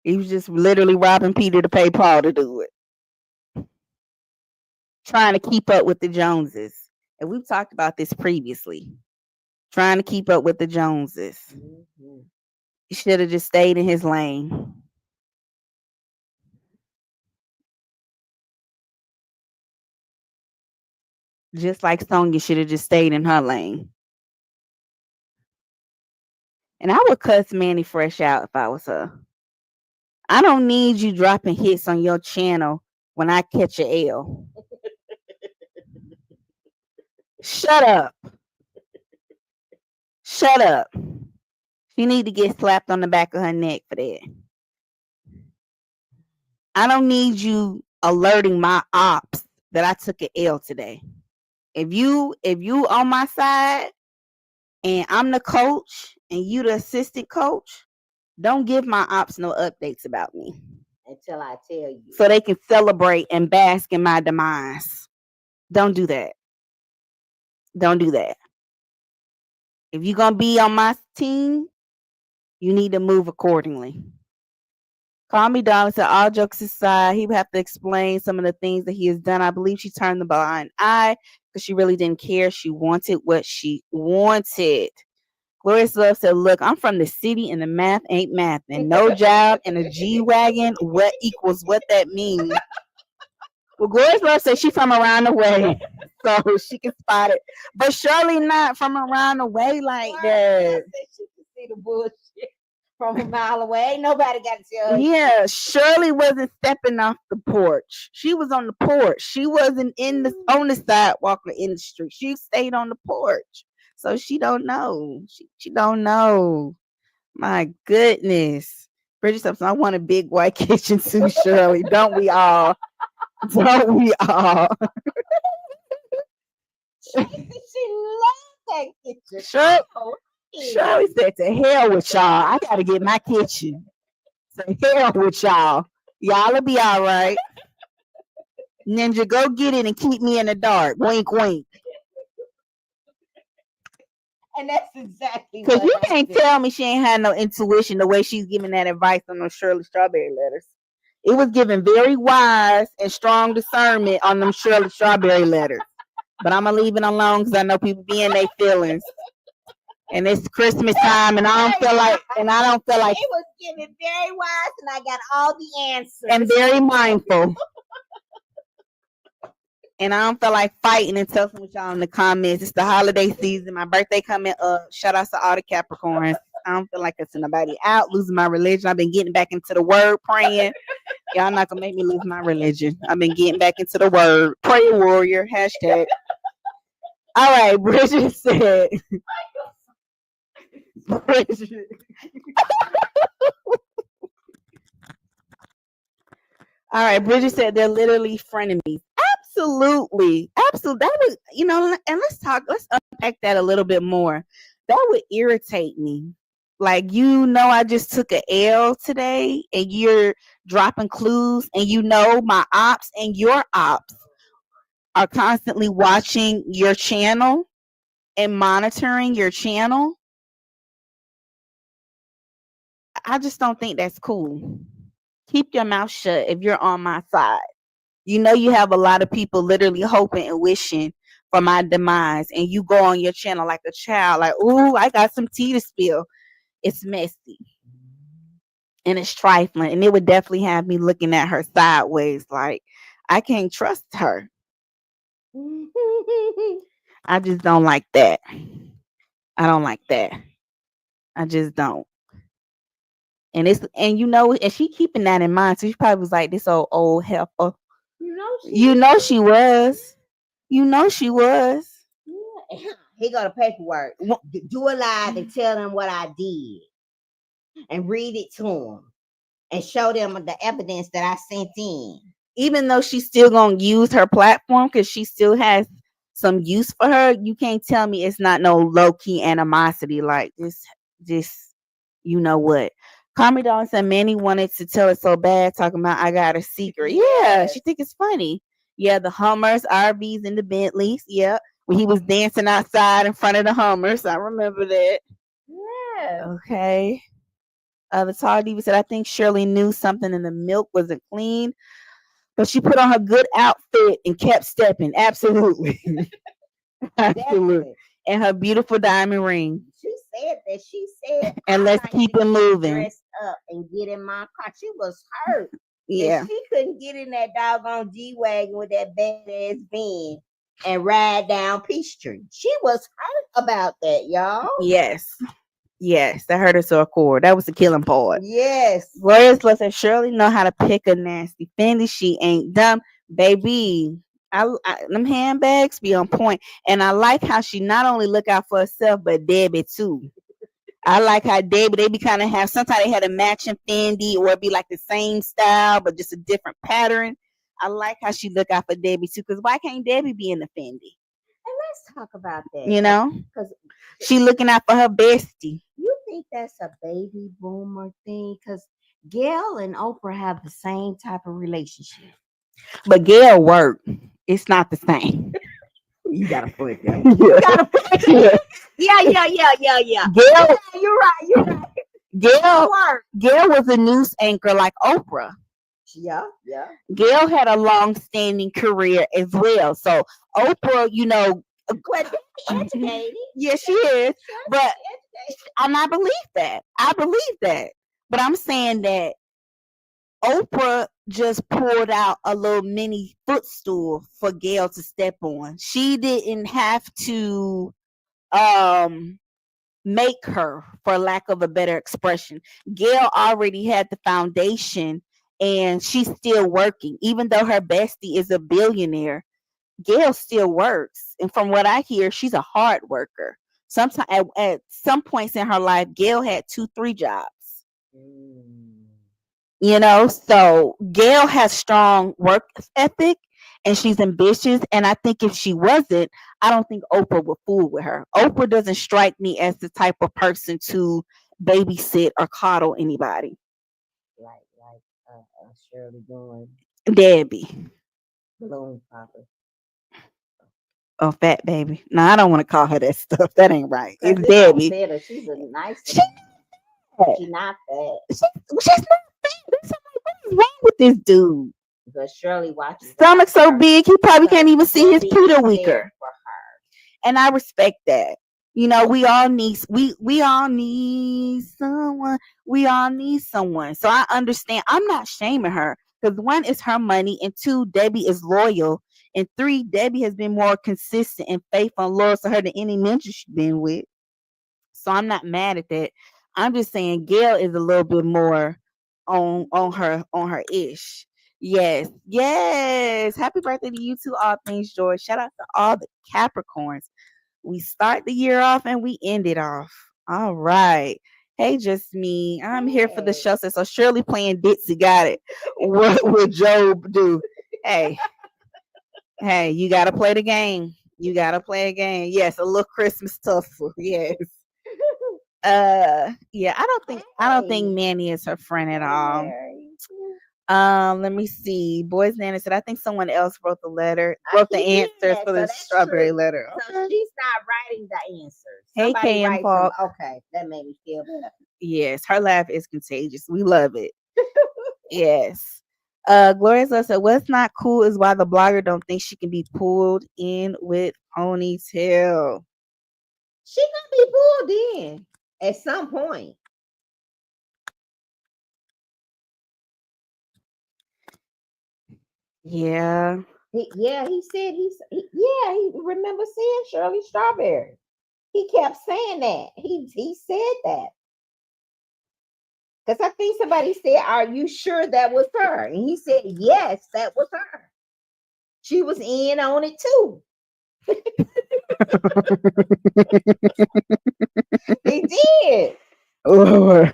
He was just literally robbing Peter to pay Paul to do it. Trying to keep up with the Joneses. And we've talked about this previously. Trying to keep up with the Joneses. Mm-hmm. He should have just stayed in his lane. Just like Sonya should have just stayed in her lane. And I would cuss Manny Fresh out if I was her. I don't need you dropping hits on your channel when I catch a L. Shut up. Shut up. She need to get slapped on the back of her neck for that. I don't need you alerting my ops that I took an L today. If you on my side and I'm the coach and you the assistant coach, don't give my ops no updates about me. Until I tell you. So they can celebrate and bask in my demise. Don't do that. Don't do that. If you're going to be on my team, you need to move accordingly. Call me darling. Said all jokes aside, he would have to explain some of the things that he has done. I believe she turned the blind eye because she really didn't care. She wanted what she wanted. Glorious Love said, look, I'm from the city and the math ain't math. And no job and a G-Wagon, what equals what that means. Well, Glorious Love said she's from around the way, so she can spot it. But Shirley not from around the way like that. She can see the bullshit from a mile away. Ain't nobody got to tell her. Yeah, Shirley wasn't stepping off the porch. She was on the porch. She wasn't on the sidewalk or in the street. She stayed on the porch. So she don't know. She don't know. My goodness. Bridget Thompson, I want a big white kitchen too, Shirley. Don't we all? Don't we all? She loves that kitchen. Shirley said, to hell with y'all. I got to get my kitchen. To hell with y'all. Y'all will be all right. Ninja, go get it and keep me in the dark. Wink, wink. And that's exactly because you can't tell me she ain't had no intuition the way she's giving that advice on those Shirley Strawberry letters. It was given very wise and strong discernment on them Shirley Strawberry letters. But I'm gonna leave it alone because I know people be in their feelings. And it's Christmas time, and I don't feel like it was given very wise, and I got all the answers. And very mindful. And I don't feel like fighting and telling with y'all in the comments. It's the holiday season. My birthday coming up. Shout out to all the Capricorns. I don't feel like it's nobody out, losing my religion. I've been getting back into the word, praying. Y'all not gonna make me lose my religion. I've been getting back into the word. Prayer warrior. #. All right, Bridget said. Bridget. All right, Bridget said they're literally frenemies. Absolutely. That would, and let's unpack that a little bit more. That would irritate me. Like, I just took a L today and you're dropping clues, and my ops and your ops are constantly watching your channel and monitoring your channel. I just don't think that's cool. Keep your mouth shut if you're on my side. You have a lot of people literally hoping and wishing for my demise, and you go on your channel like a child, like, ooh, I got some tea to spill. It's messy and it's trifling, and it would definitely have me looking at her sideways like I can't trust her. I just don't like that. I don't like that. I just don't. And and she keeping that in mind. So she probably was like, this old heifer. She was. She was. Yeah. He got a paperwork. Do a live and tell them what I did. And read it to him. and show them the evidence that I sent in. Even though she's still gonna use her platform because she still has some use for her, you can't tell me it's not no low key animosity like this. You know what? Carmen Dawn said Manny wanted to tell it so bad, talking about I got a secret. Yeah, she think it's funny. Yeah, the Hummers, RVs, and the Bentleys. Yeah, when he was dancing outside in front of the Hummers, I remember that. Yeah. Okay. The tall diva said, I think Shirley knew something and the milk wasn't clean, but she put on her good outfit and kept stepping. Absolutely. Absolutely. And her beautiful diamond ring. She said that. She said, and let's keep it moving. Dress up and get in my car. She was hurt. Yeah. She couldn't get in that doggone G-Wagon with that badass van and ride down Peachtree. She was hurt about that, y'all. Yes. Yes, that hurt her to a core. That was the killing part. Yes. Whereas let's say Shirley know how to pick a nasty Fendi. She ain't dumb, baby. Them handbags be on point, and I like how she not only look out for herself but Debbie too. I like how Debbie they be kind of have sometimes they had a matching Fendi or be like the same style but just a different pattern. I like how she look out for Debbie too, because why can't Debbie be in the Fendi? And let's talk about that. You know, because she looking out for her bestie. You think that's a baby boomer thing? Because Gail and Oprah have the same type of relationship. But Gail work. It's not the same. You gotta put that. You gotta put that. Yeah. Gail, you're right. Gail was a news anchor like Oprah. Yeah. Gail had a long-standing career as well. So Oprah, you know, educated. Yeah, she is. But and I believe that. But I'm saying that Oprah just pulled out a little mini footstool for Gail to step on. She didn't have to make her, for lack of a better expression. Gail already had the foundation and she's still working. Even though her bestie is a billionaire, Gail still works. And from what I hear, she's a hard worker. Sometimes at some points in her life, Gail had 2-3 jobs. You know, so Gail has strong work ethic and she's ambitious. And I think if she wasn't, I don't think Oprah would fool with her. Oprah doesn't strike me as the type of person to babysit or coddle anybody. Like Shirley doing Debbie. Balloon popper. Oh, fat baby. No, I don't want to call her that stuff. That ain't right. It's Debbie. She's a nice. She's not fat. She's not fat. What is wrong with this dude? Because Shirley watches. Stomach so big, he probably can't even see his Peter weaker. For her. And I respect that. You know, we all need someone. We all need someone. So I understand. I'm not shaming her because 1 is her money, and 2, Debbie is loyal, and 3, Debbie has been more consistent and faithful and loyal to her than any mentor she's been with. So I'm not mad at that. I'm just saying Gail is a little bit more on her ish. Yes. Happy birthday to you too, all things joy. Shout out to all the Capricorns. We start the year off and we end it off. All right. Hey, just me. I'm here for the show. So Shirley playing Ditsy got it. What would Job do? Hey, you gotta play the game. Yes, a little Christmas tussle. Yes. Yeah, I don't think Manny is her friend at all. Let me see. Boys Nana said, I think someone else wrote the answers for the strawberry letter. So she's not writing the answers. Hey, KM Park. Okay, that made me feel better. Yes, her laugh is contagious. We love it. Yes. Gloria's love said, what's not cool is why the blogger don't think she can be pulled in with ponytail. She gonna be pulled in at some point. Yeah. He said he remember seeing Shirley Strawberry. He kept saying that. He said that. Because I think somebody said, are you sure that was her? And he said, yes, that was her. She was in on it too. He did. Lord,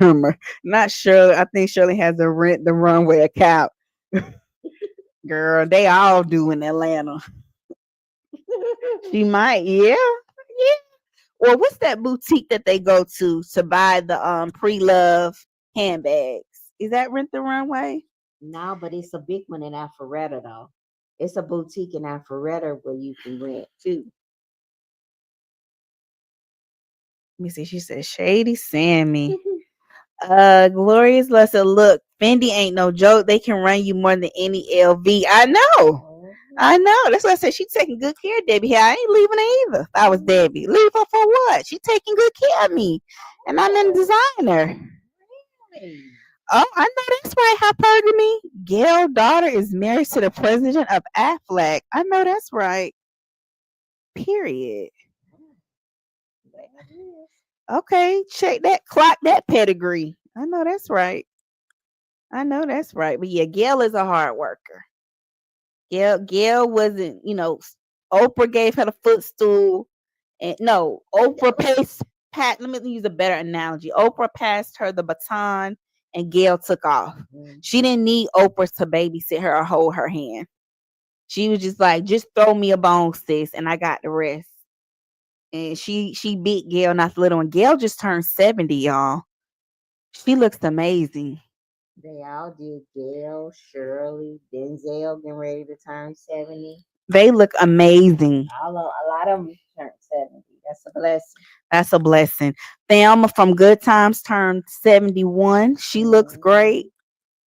not Shirley. I think Shirley has a Rent the Runway account. Girl, they all do in Atlanta. She might, yeah, yeah. Or what's that boutique that they go to buy the pre-love handbags? Is that Rent the Runway? No, but it's a big one in Alpharetta though. It's a boutique in Alpharetta where you can rent too. Let me see. She said Shady Sammy. Glorious Lesser. Look, Fendi ain't no joke. They can run you more than any LV. I know. I know. That's why I said she taking good care of Debbie here. I ain't leaving her either. If I was Debbie. Leave her for what? She taking good care of me. And I'm in designer. Oh, I know that's right. How proud of me. Gail's daughter is married to the president of Aflac. I know that's right. Period. Okay, check that. Clock that pedigree. I know that's right. I know that's right. But yeah, Gail is a hard worker. Gail wasn't, Oprah gave her the footstool. And no, Oprah passed Pat. Let me use a better analogy. Oprah passed her the baton and Gail took off. She didn't need Oprah to babysit her or hold her hand. She was just like, just throw me a bone, sis, and I got the rest. And she beat Gail not little. And Gail just turned 70, y'all. She looks amazing. They all did. Gail, Shirley, Denzel getting ready to turn 70. They look amazing. A lot of them turned 70. That's a blessing. That's a blessing. Thelma from Good Times turned 71. She looks great.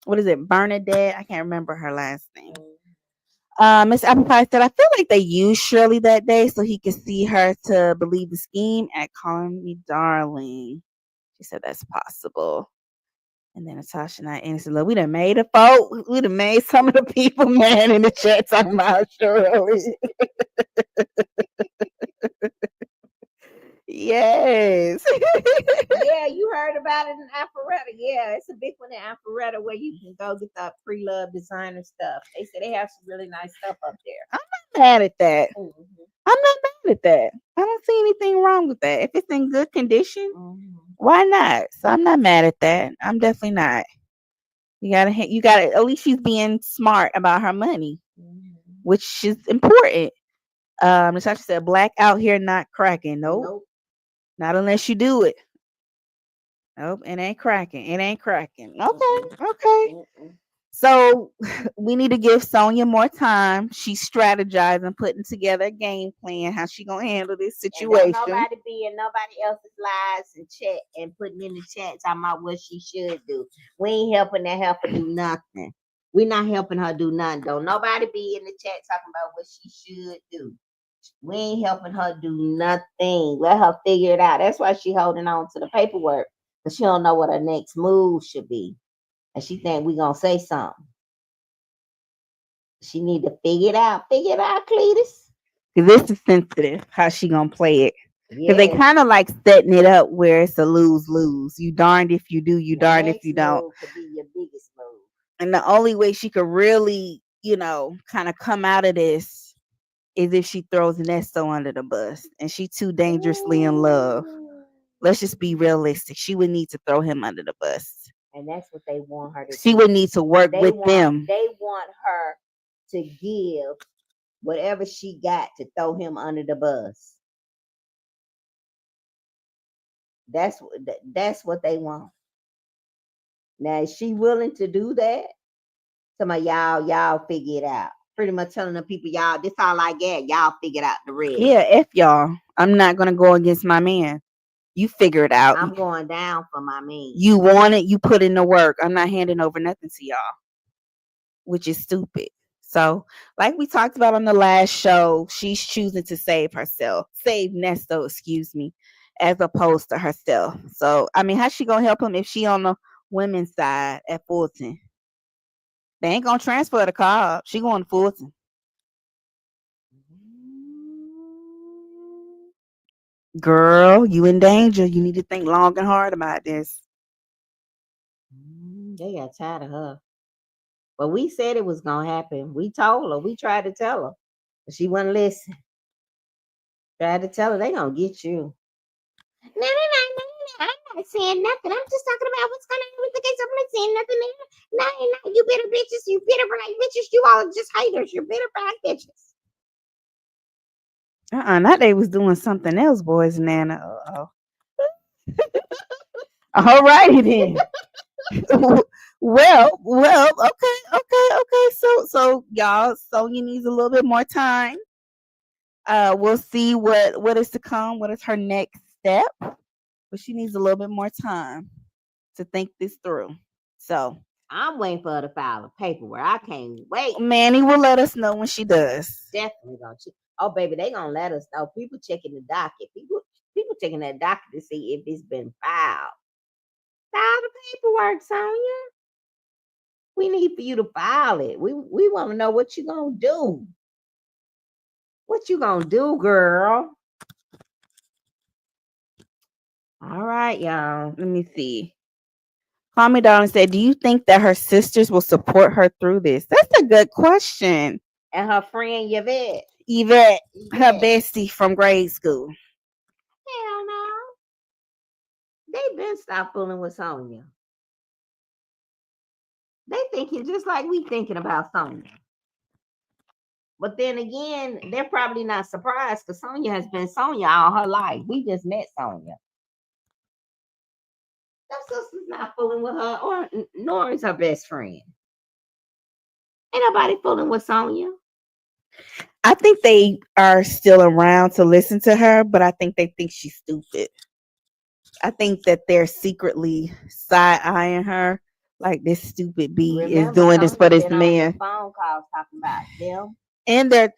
What is it? Bernadette? I can't remember her last name. Miss Apple Pie said, I feel like they used Shirley that day so he could see her to believe the scheme at calling me darling. She said that's possible. And then Natasha and I said, look, we done made a vote. We done made some of the people mad in the chat talking about Shirley. Yes. Yeah, you heard about it in Alpharetta. Yeah, it's a big one in Alpharetta where you can go get the pre-love designer stuff. They say they have some really nice stuff up there. I'm not mad at that. I'm not mad at that. I don't see anything wrong with that. If it's in good condition, why not? So I'm not mad at that. I'm definitely not. You gotta. At least she's being smart about her money, which is important. Natasha said, "Black out here not cracking. Nope. Not unless you do it. Nope, it ain't cracking. It ain't cracking. Okay. So we need to give Sonia more time. She's strategizing, putting together a game plan, how she gonna handle this situation. And don't nobody be in nobody else's lives and chat and putting in the chat talking about what she should do. We ain't helping that helper do nothing. We not helping her do nothing. Don't nobody be in the chat talking about what she should do. We ain't helping her do nothing. Let her figure it out. That's why she holding on to the paperwork. Because she don't know what her next move should be. And she think we gonna say something. She need to figure it out. Figure it out, Cletus. This is sensitive. How she gonna play it? Because they kind of like setting it up where it's a lose-lose. You darned if you do, you darned if you don't. Could be your biggest move. And the only way she could really, kind of come out of this is if she throws Nesto under the bus. And she too dangerously in love. Let's just be realistic. She would need to throw him under the bus. And that's what they want her to do. She would need to work with them. They want her to give whatever she got to throw him under the bus. That's what they want. Now, is she willing to do that? Some of y'all figure it out. Pretty much telling the people, y'all, this all I get. Y'all figure it out the rest. Yeah, F y'all. I'm not gonna go against my man. You figure it out. I'm going down for my man. You want it, you put in the work. I'm not handing over nothing to y'all, which is stupid. So, like we talked about on the last show, she's choosing to save Nesto, excuse me, as opposed to herself. So, I mean, how's she gonna help him if she on the women's side at Fulton? They ain't gonna transfer the car. She going to Fulton. Girl, you in danger. You need to think long and hard about this. They got tired of her. But we said it was gonna happen. We told her. We tried to tell her. But she wouldn't listen. Tried to tell her they gonna get you. I'm not saying nothing. I'm just talking about what's going on with the case. I'm not saying nothing there. No, you bitter bitches. You bitter black bitches. You all just haters. You're bitter black bitches. Not they was doing something else, boys, Nana. All righty then. well, okay. So y'all, Sonya needs a little bit more time. We'll see what is to come. What is her next step? But she needs a little bit more time to think this through. So I'm waiting for her to file the paperwork. I can't wait. Manny will let us know when she does. Definitely gonna check. Oh, baby, they gonna let us know. People checking the docket. People checking that docket to see if it's been filed. File the paperwork, Sonya. We need for you to file it. We want to know what you gonna do. What you gonna do, girl? All right, y'all. Let me see. Call me down and said, do you think that her sisters will support her through this? That's a good question. And her friend Yvette, her bestie from grade school. Hell no. They been stopped fooling with Sonya. They thinking just like we thinking about Sonya. But then again, they're probably not surprised because Sonya has been Sonya all her life. We just met Sonya. Her sister's not fooling with her, or nor is her best friend. Ain't nobody fooling with Sonya. I think they are still around to listen to her, but I think they think she's stupid. I think that they're secretly side-eyeing her, like this stupid bee is doing this for this man. Phone calls talking about them. And their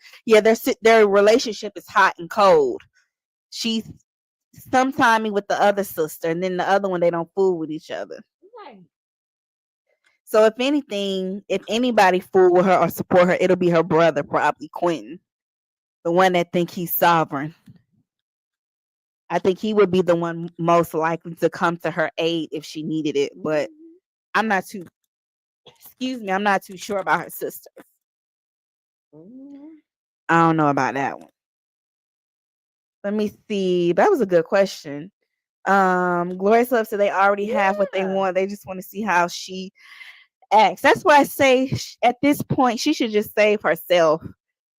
relationship is hot and cold. She's sometiming with the other sister, and then the other one they don't fool with each other. Right. So if anything, if anybody fool with her or support her, it'll be her brother, probably Quentin, the one that think he's sovereign. I think he would be the one most likely to come to her aid if she needed it. But I'm not too sure about her sister. I don't know about that one. Let me see. That was a good question. Glorious Love said they already have what they want. They just want to see how she acts. That's why I say at this point she should just save herself,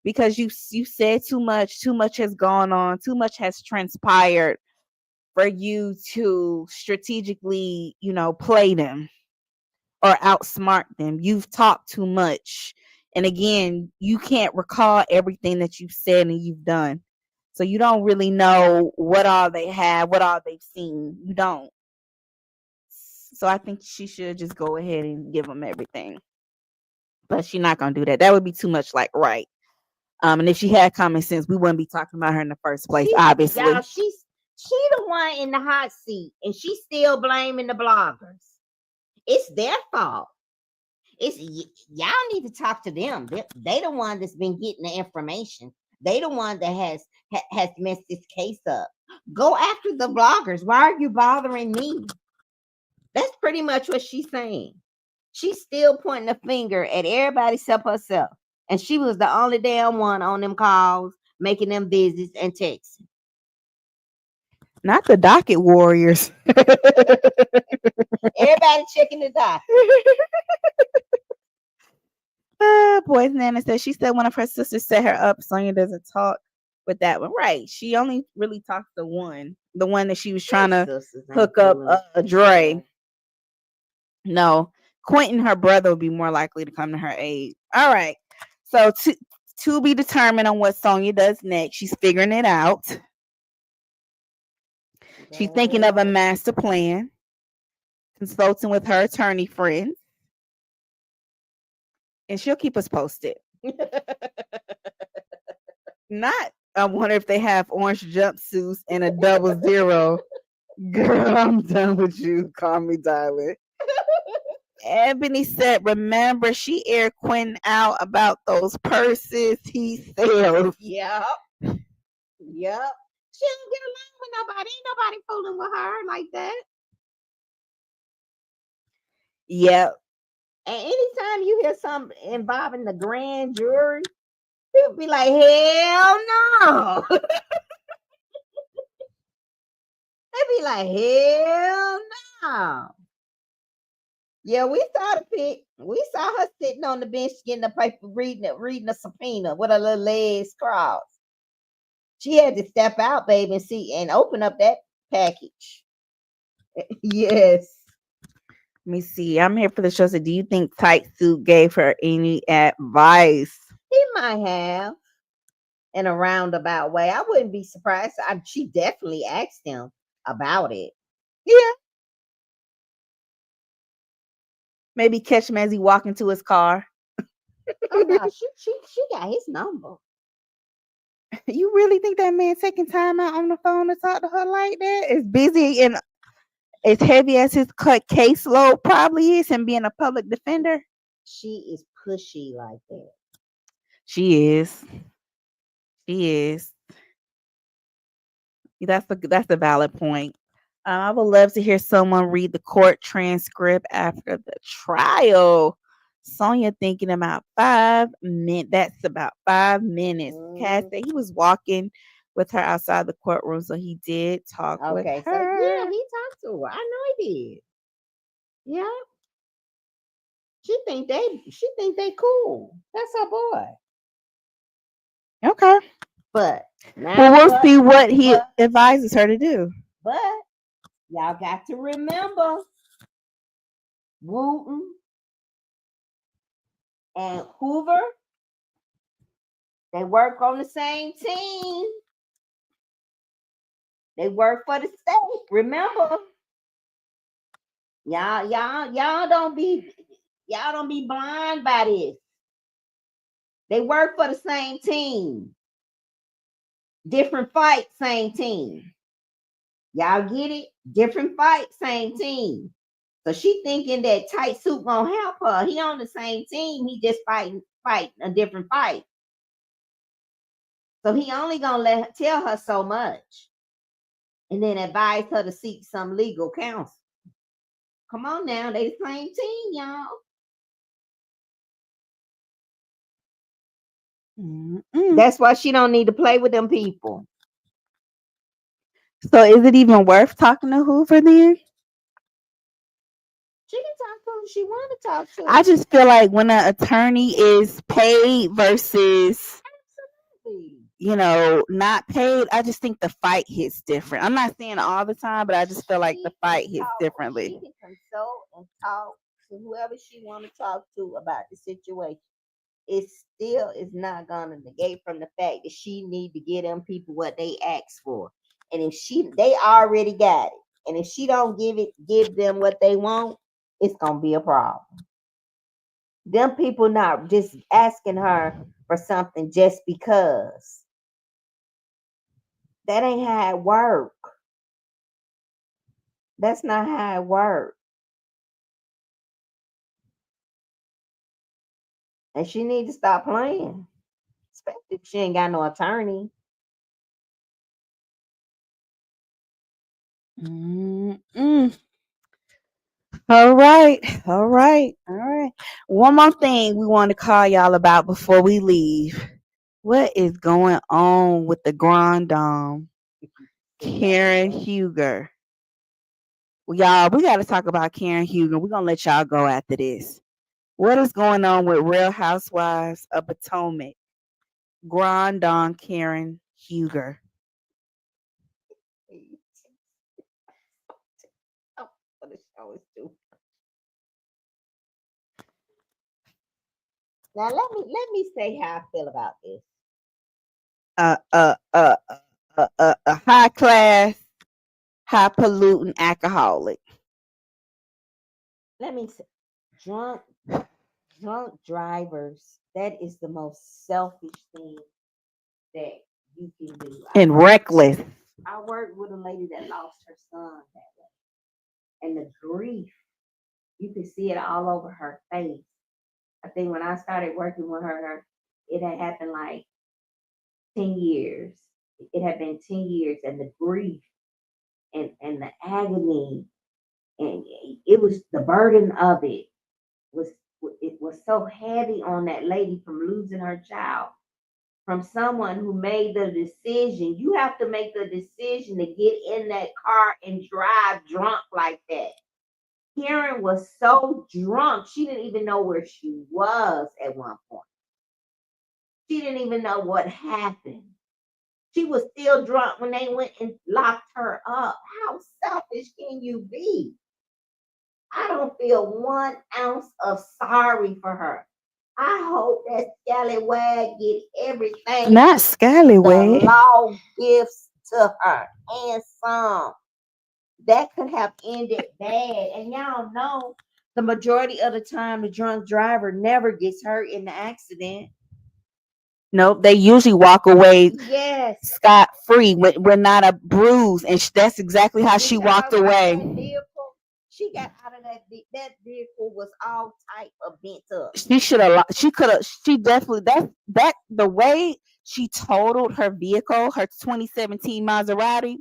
because you said too much. Too much has gone on. Too much has transpired for you to strategically, play them or outsmart them. You've talked too much. And again, you can't recall everything that you've said and you've done. So you don't really know what all they have, what all they've seen. You don't. So I think she should just go ahead and give them everything. But she's not going to do that. That would be too much like right. And if she had common sense, we wouldn't be talking about her in the first place, obviously. Y'all, she the one in the hot seat, and she's still blaming the bloggers. It's their fault. It's y'all need to talk to them. They the one that's been getting the information. They the one that has messed this case up. Go after the bloggers. Why are you bothering me? That's pretty much what she's saying. She's still pointing a finger at everybody except herself. And she was the only damn one on them calls, making them visits and texting. Not the docket warriors. Everybody checking the docket. Boys Nana said she said one of her sisters set her up. Sonya doesn't talk with that one. Right. She only really talked to one. The one that she was trying to hook up Dre. No. Quentin, her brother, would be more likely to come to her aid. All right. So to be determined on what Sonya does next. She's figuring it out. She's thinking of a master plan, consulting with her attorney friends, and she'll keep us posted. Not, I wonder if they have orange jumpsuits and a 00. Girl, I'm done with you. Call me darling. Ebony said, remember, she aired Quentin out about those purses he sells. Yep. She don't get along with nobody. Ain't nobody fooling with her like that. Yep. And anytime you hear something involving the grand jury, people be like, hell no. They be like, hell no. Yeah, we saw the pic. We saw her sitting on the bench getting the paper, reading a subpoena with her little legs crossed. She had to step out, baby, and see and open up that package. Yes. Let me see. I'm here for the show. So, do you think Tight Suit gave her any advice? He might have in a roundabout way. I wouldn't be surprised. She definitely asked him about it. Yeah. Maybe catch him as he walk into his car. Oh no, she got his number. You really think that man taking time out on the phone to talk to her like that? As busy and as heavy as his caseload probably is, and being a public defender. She is pushy like that. She is. She is. That's a valid point. I would love to hear someone read the court transcript after the trial. Sonia thinking about 5 minutes. That's about 5 minutes. Cass said he was walking with her outside the courtroom, so he did talk with Okay, so her. yeah, he talked to her. I know he did. Yeah. She think they cool. That's her boy. Okay. But Well, now we'll see what he advises her to do. but y'all got to remember Wooten and Hoover, they work on the same team. They work for the state. Remember, y'all don't be blind by this. They work for the same team. Different fight, same team. Y'all get it? Different fight, same team. So she thinking that Tight Suit gonna help her. He on the same team. He just fighting a different fight. So he only gonna tell her so much, and then advise her to seek some legal counsel. Come on now, they the same team, y'all. Mm-mm. That's why she don't need to play with them people. So is it even worth talking to Hoover then? She can talk to who she want to talk to. I just feel like when an attorney is paid versus not paid, I just think the fight hits different. I'm not saying all the time, but I just feel like the fight hits differently. She can consult and talk to whoever she want to talk to about the situation. It still is not gonna negate from the fact that she need to get them people what they ask for. And if they already got it. And if she don't give them what they want, it's gonna be a problem. Them people not just asking her for something just because. That ain't how it work. That's not how it work. And she need to stop playing. Especially if she ain't got no attorney. Mm-mm. All right. One more thing we want to call y'all about before we leave. What is going on with the Grand Dame, Karen Huger? Well, y'all, we got to talk about Karen Huger. We're going to let y'all go after this. What is going on with Real Housewives of Potomac? Grand Dame Karen Huger. Oh, what the show is doing. Now let me say how I feel about this. A high class, high polluting alcoholic. Let me say, drunk drivers. That is the most selfish thing that you can do. And reckless. I worked with a lady that lost her son that way, and the grief, you could see it all over her face. I think when I started working with her, it had happened like 10 years. It had been 10 years, and the grief and the agony, and it was the burden of was it was so heavy on that lady from losing her child. from someone who made the decision. You have to make the decision to get in that car and drive drunk like that. Karen was so drunk, she didn't even know where she was at one point. She didn't even know what happened. She was still drunk when they went and locked her up. How selfish can you be? I don't feel 1 ounce of sorry for her. I hope that scallywag get everything Not the scallywag. law gives to her and some. That could have ended bad. And y'all know the majority of the time the drunk driver never gets hurt in the accident. Nope, they usually walk away Yes. scot free with not a bruise, and that's exactly how Did she y'all walked see away. that vehicle? She got out of that vehicle was all type of bent up. She should have. She could have. She definitely. That the way she totaled her vehicle, her 2017 Maserati.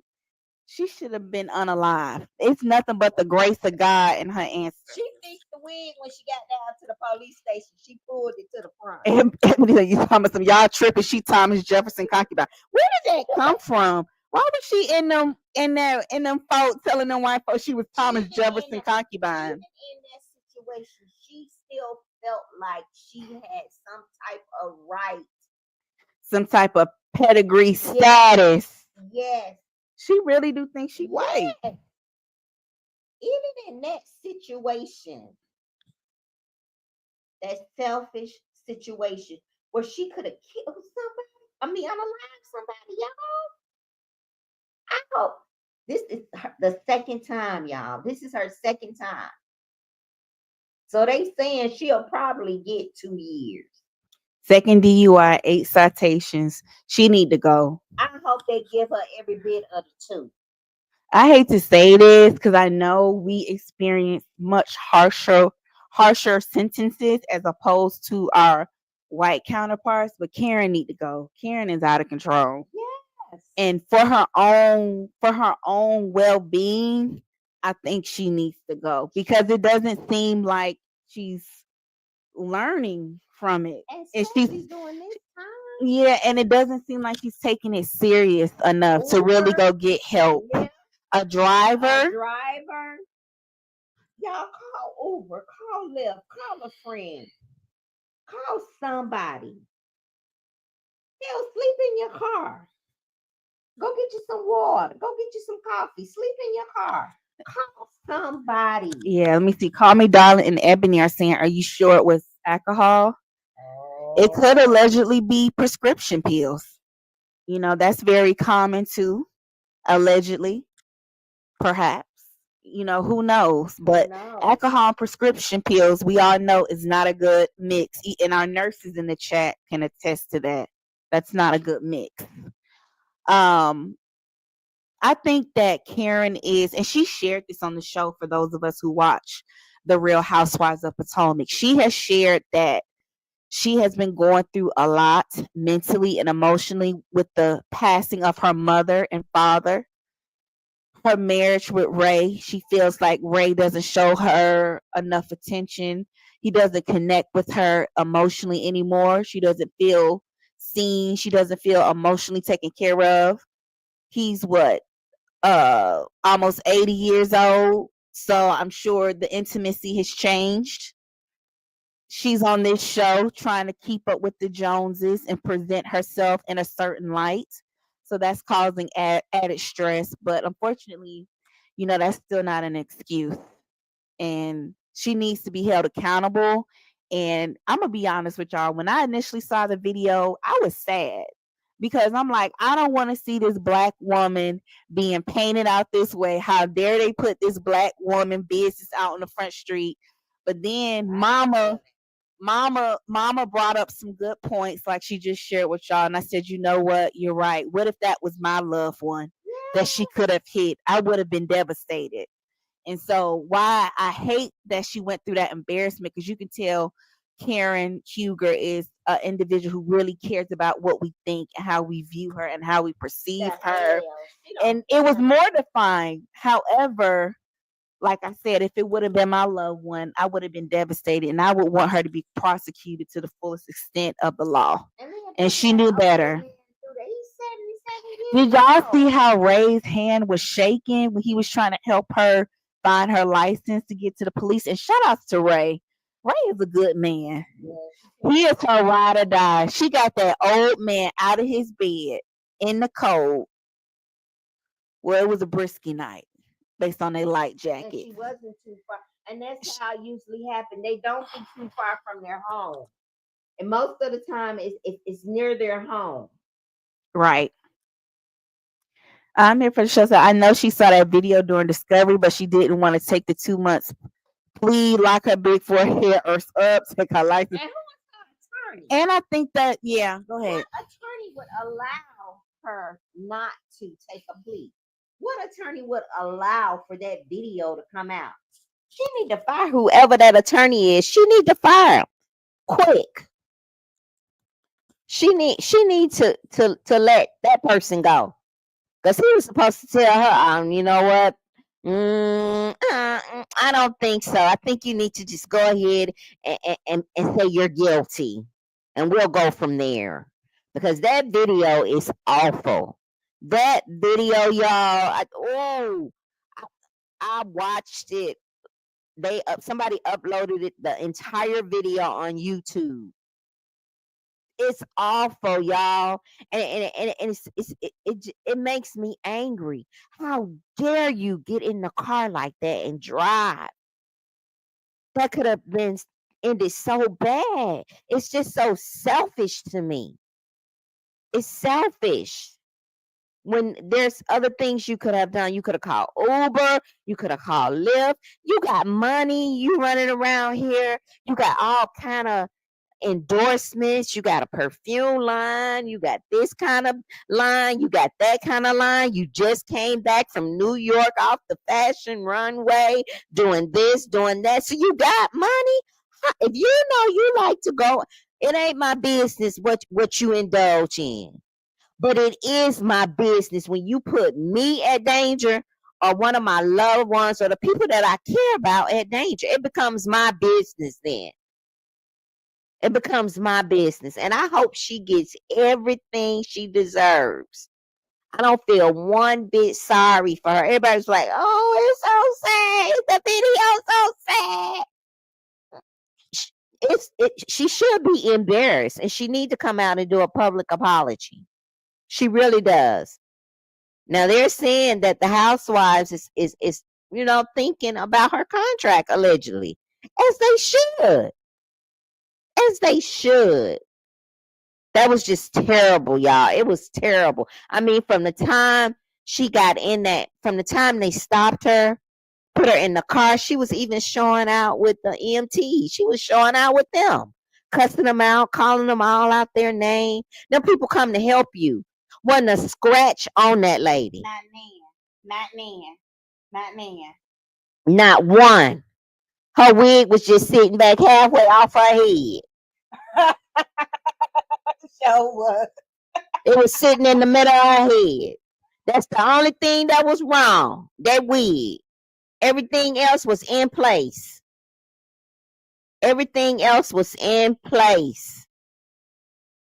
She should have been unalive. It's nothing but the grace of God and her answer. She fixed the wig when she got down to the police station. She pulled it to the front. And you talking some y'all tripping. She Thomas Jefferson concubine. Where did that come from? Why was she in them folks telling them white folks she was Thomas Jefferson concubine? Even in that situation, she still felt like she had some type of right, some type of pedigree status. Yes. She really do think she white. Even in that situation, that selfish situation where she could have killed somebody. I mean, unalive somebody, y'all. I hope this is the second time, y'all. This is her second time. So they saying she'll probably get 2 years. Second DUI, 8 citations. She need to go. I hope they give her every bit of the 2. I hate to say this because I know we experience much harsher sentences as opposed to our white counterparts, but Karen need to go. Karen is out of control. Yes. And for her own well-being, I think she needs to go because it doesn't seem like she's learning from it. And she's doing this time. Yeah, and it doesn't seem like she's taking it serious enough to really go get help. Yeah. A driver. Y'all call Uber, call Lyft, call a friend, call somebody. Hell, sleep in your car. Go get you some water. Go get you some coffee. Sleep in your car. Call somebody. Yeah, let me see. Call Me Darling and Ebony are saying, are you sure it was alcohol? It could allegedly be prescription pills. You know, that's very common too. Allegedly, perhaps. You know, who knows? But alcohol and prescription pills, we all know, is not a good mix. And our nurses in the chat can attest to that. That's not a good mix. I think that Karen is, and she shared this on the show for those of us who watch The Real Housewives of Potomac. She has shared that she has been going through a lot mentally and emotionally with the passing of her mother and father. Her marriage with Ray, she feels like Ray doesn't show her enough attention. He doesn't connect with her emotionally anymore. She doesn't feel seen. She doesn't feel emotionally taken care of. He's what, almost 80 years old. So I'm sure the intimacy has changed. She's on this show trying to keep up with the Joneses and present herself in a certain light. So that's causing added stress. But unfortunately, you know, that's still not an excuse. And she needs to be held accountable. And I'm going to be honest with y'all. When I initially saw the video, I was sad because I'm like, I don't want to see this black woman being painted out this way. How dare they put this black woman business out on the front street? But then Mama brought up some good points like she just shared with y'all. And I said, you know what? You're right. What if that was my loved one that she could have hit? I would have been devastated. And so why I hate that she went through that embarrassment, because you can tell Karen Huger is an individual who really cares about what we think and how we view her and how we perceive her. And it was mortifying. However, like I said, if it would have been my loved one, I would have been devastated, and I would want her to be prosecuted to the fullest extent of the law. And then and she knew better. He's 77 years Did y'all old. see how Ray's hand was shaking when he was trying to help her find her license to get to the police? And shout outs to Ray. Ray is a good man. He is her ride or die. She got that old man out of his bed in the cold where it was a brisky night based on their light And jacket. she wasn't too far. And that's how it usually happens. They don't be too far from their home. And most of the time, it's near their home. Right. I'm here for the show. So I know she saw that video during discovery, but she didn't want to take the 2 months plea, lock her big forehead or up, take her license. And who is her attorney? And I think that, yeah, go ahead. What attorney would allow her not to take a plea? What attorney would allow for that video to come out? She need to fire whoever that attorney is. She need to fire him quick. She need to let that person go. Because he was supposed to tell her, you know what? I don't think so. I think you need to just go ahead and say you're guilty. And we'll go from there. Because that video is awful. That video, y'all, I watched it. Somebody uploaded it, the entire video on YouTube. It's awful, y'all, and it makes me angry. How dare you get in the car like that and drive? That could have been ended so bad. It's just so selfish to me. It's selfish. When there's other things you could have done. You could have called Uber. You could have called Lyft. You got money. You running around here. You got all kind of endorsements. You got a perfume line. You got this kind of line. You got that kind of line. You just came back from New York off the fashion runway, doing this, doing that. So you got money. If you know you like to go, it ain't my business what you indulge in. But it is my business when you put me at danger or one of my loved ones or the people that I care about at danger. It becomes my business then. It becomes my business. And I hope she gets everything she deserves. I don't feel one bit sorry for her. Everybody's like, oh, it's so sad. The video so sad. She should be embarrassed and she need to come out and do a public apology. She really does. Now they're saying that the housewives is thinking about her contract allegedly, as they should. As they should. That was just terrible, y'all. It was terrible. I mean, from the time she got in from the time they stopped her, put her in the car, she was even showing out with the EMT. She was showing out with them, cussing them out, calling them all out their name. Now people come to help you. Wasn't a scratch on that lady. Not one. Her wig was just sitting back halfway off her head. So it was sitting in the middle of her head. That's the only thing that was wrong. That wig. Everything else was in place. Everything else was in place.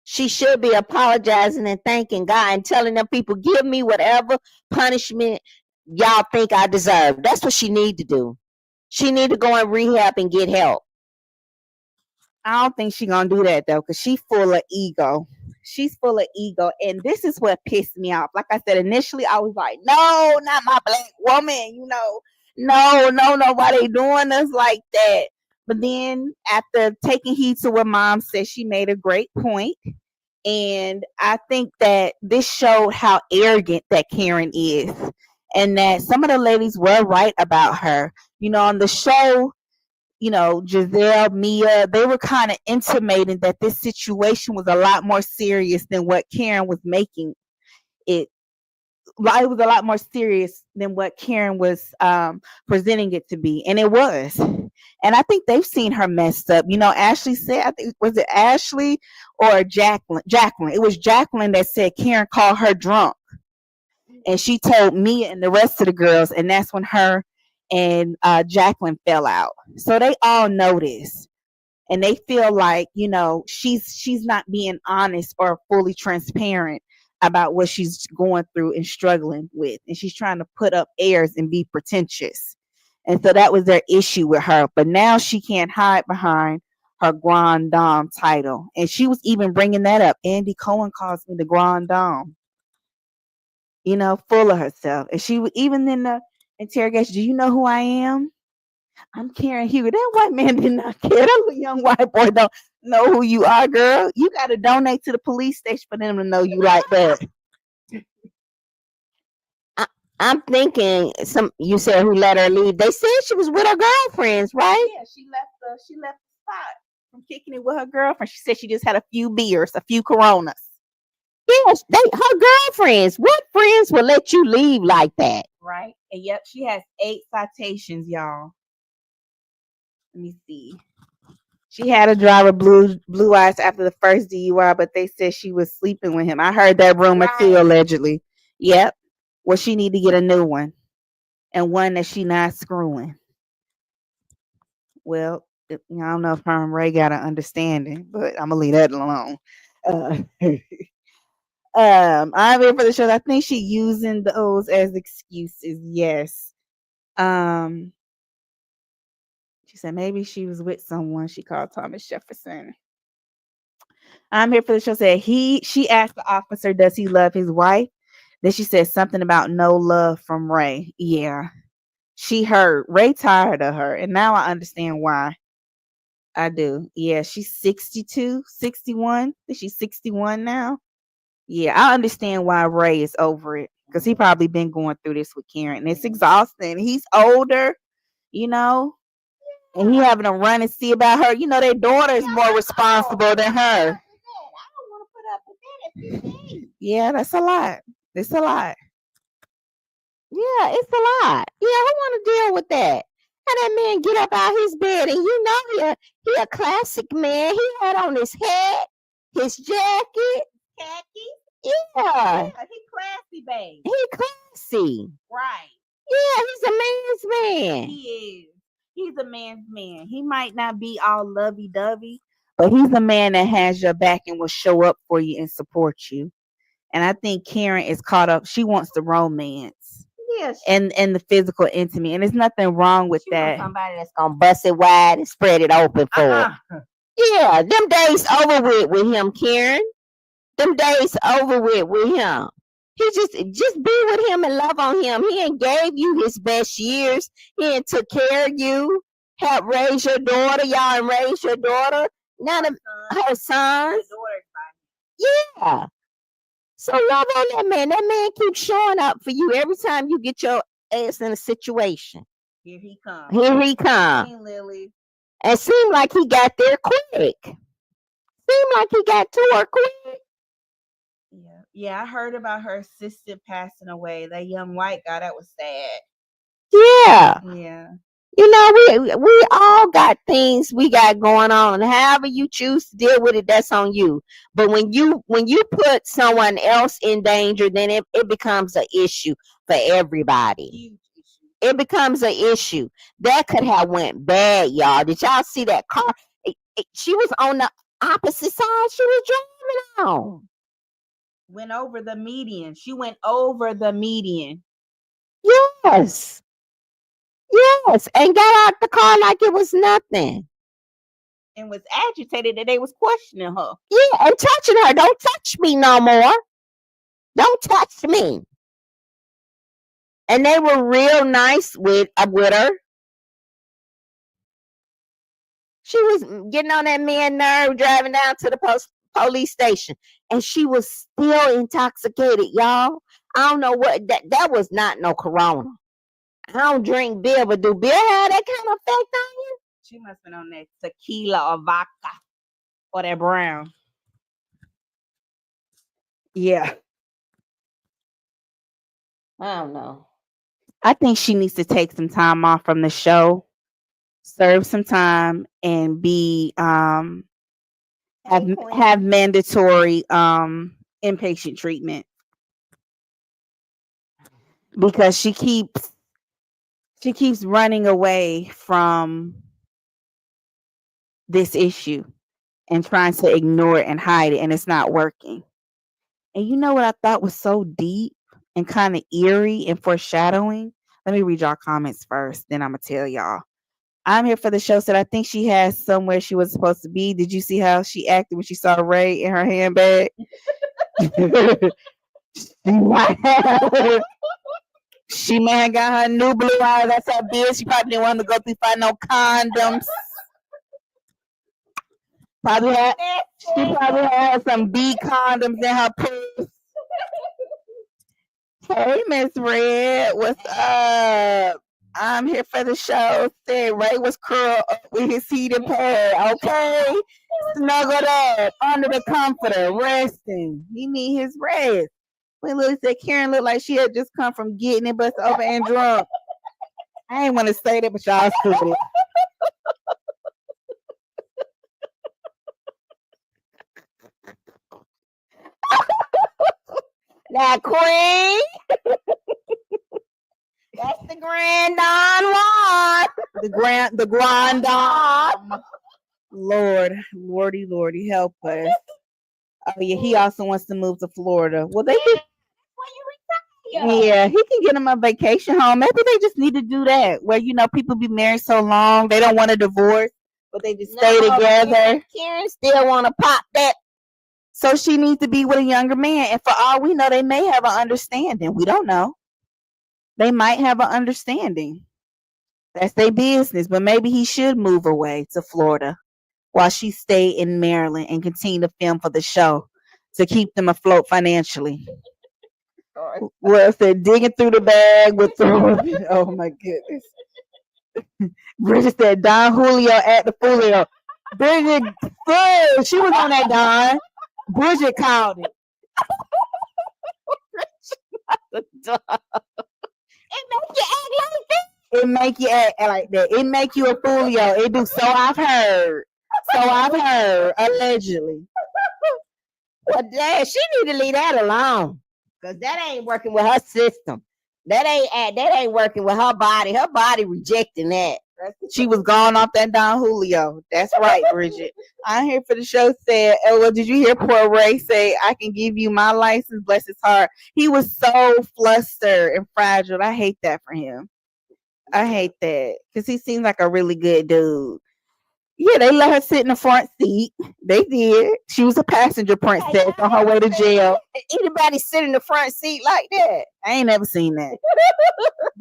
She should be apologizing and thanking God and telling them people, give me whatever punishment y'all think I deserve. That's what she need to do. She need to go in rehab and get help. I don't think she gonna do that though, because she's full of ego. She's full of ego, and this is what pissed me off. Like I said, initially I was like, no, not my black woman, no, why they doing us like that? But then after taking heed to what mom said, she made a great point. And I think that this showed how arrogant that Karen is. And that some of the ladies were right about her. On the show, Giselle, Mia, they were kind of intimating that this situation was a lot more serious than what Karen was making it. It was a lot more serious than what Karen was presenting it to be. And it was. And I think they've seen her messed up. Ashley said, I think, was it Ashley or Jacqueline? Jacqueline. It was Jacqueline that said Karen called her drunk. And she told Mia and the rest of the girls. And that's when her and Jacqueline fell out. So they all know this. and they feel like, she's not being honest or fully transparent about what she's going through and struggling with, and she's trying to put up airs and be pretentious. And so that was their issue with her. But now she can't hide behind her Grand Dame title. And she was even bringing that up. Andy Cohen calls me the Grand Dame, full of herself. And she was even in the interrogation, do you know who I am? I'm Karen Huger. That white man did not care. That little young white boy don't know who you are, girl. You got to donate to the police station for them to know you like that. I'm thinking you said who let her leave. They said she was with her girlfriends, right? Yeah, she left the spot from kicking it with her girlfriend. She said she just had a few beers, a few Coronas. Yes, her girlfriends. What friends will let you leave like that? Right. And yep, she has 8 citations, y'all. Let me see. She had a driver blue eyes after the first DUI, but they said she was sleeping with him. I heard that rumor too, allegedly. Yep. Well, she need to get a new one, and one that she not screwing. Well, I don't know if her and Ray got an understanding, but I'm gonna leave that alone. I'm here for the show. I think she using those as excuses. Yes. She said maybe she was with someone. She called Thomas Jefferson. I'm here for the show. She asked the officer, does he love his wife? Then she said something about no love from Ray. Yeah. She heard Ray tired of her. And now I understand why. I do. Yeah. She's 62, 61. She's 61 now. Yeah. I understand why Ray is over it. Because he probably been going through this with Karen. And it's exhausting. He's older, and he having to run and see about her. Their daughter is more responsible than her. Yeah, that's a lot. It's a lot. Yeah, it's a lot. Yeah, I want to deal with that. How that man get up out his bed, and he a classic man. He had on his hat, his jacket, khaki. Yeah, He classy, babe. He classy. Right. Yeah, he's a man's man. He is. He's a man's man. He might not be all lovey-dovey, but he's a man that has your back and will show up for you and support you. And I think Karen is caught up. She wants the romance. Yes. And the physical intimacy. And there's nothing wrong with that. Somebody that's gonna bust it wide and spread it open for her. Yeah, them days over with him, Karen. Them days over with him. He just be with him and love on him. He ain't gave you his best years. He ain't took care of you. Help raise your daughter. Y'all and raise your daughter. None of her sons. Yeah. So love on that man. That man keeps showing up for you every time you get your ass in a situation. Here he comes. Here he comes. Lily. It seemed like he got there quick. Seemed like he got to her quick. Yeah, I heard about her sister passing away. That young white guy, that was sad. Yeah. We all got things we got going on. However you choose to deal with it, that's on you. But when you put someone else in danger, then it becomes an issue for everybody. It becomes an issue. That could have went bad, y'all. Did y'all see that car? She was on the opposite side. She was driving on. Went over the median. She went over the median. Yes. And got out the car like it was nothing. And was agitated that they was questioning her. Yeah, and touching her. Don't touch me no more. Don't touch me. And they were real nice with her. She was getting on that man's nerve, driving down to the police station, and she was still intoxicated, y'all. I don't know what that was. Not no Corona. I don't drink beer, but do beer have that kind of effect on you? She must have been on that tequila or vodka or that brown. Yeah. I don't know. I think she needs to take some time off from the show, serve some time, and be have mandatory inpatient treatment, because she keeps running away from this issue and trying to ignore it and hide it, and it's not working. And you know what I thought was so deep and kind of eerie and foreshadowing? Let me read y'all comments first, then I'm gonna tell y'all. I'm here for the show said I think she has somewhere she was supposed to be. Did you see how she acted when she saw Ray in her handbag? She might have. She may have got her new blue eyes. That's her bitch. She probably didn't want to go through find no condoms. Probably had she probably had some B condoms in her purse. Hey, Miss Red, what's up? I'm here for the show. Said Ray was curled up with his heated pad. Okay, snuggled up under the comforter, resting. He need his rest. When Louis said Karen looked like she had just come from getting it, bust over and drunk. I ain't want to say that, but y'all said it. That queen. That's the Grand Don Juan. The Grand Don. Lordy, help us. Oh yeah, he also wants to move to Florida. Well, they could. Yeah, he can get him a vacation home. Maybe they just need to do that, where people be married so long they don't want a divorce, but they just stay together. Karen still want to pop that, so she needs to be with a younger man. And for all we know, they may have an understanding. We don't know. They might have an understanding. That's their business. But maybe he should move away to Florida while she stay in Maryland and continue to film for the show to keep them afloat financially. Well, said digging through the bag with the. Oh my goodness. Bridget said Don Julio at the Julio. Bridget, she was on that Don. Bridget called it. It make you act like that. It make you a Julio. It do. So I've heard. Allegedly. Well, Dad, she need to leave that alone. Because that ain't working with her system. That ain't working with her body. Her body rejecting that. She was gone off that Don Julio. That's right, Bridget. I'm here for the show. Said, oh, well, did you hear poor Ray say, I can give you my license? Bless his heart. He was so flustered and fragile. I hate that for him. I hate that. Because he seems like a really good dude. Yeah, they let her sit in the front seat. They did. She was a passenger princess on her way to jail. Anybody sit in the front seat like that? I ain't never seen that.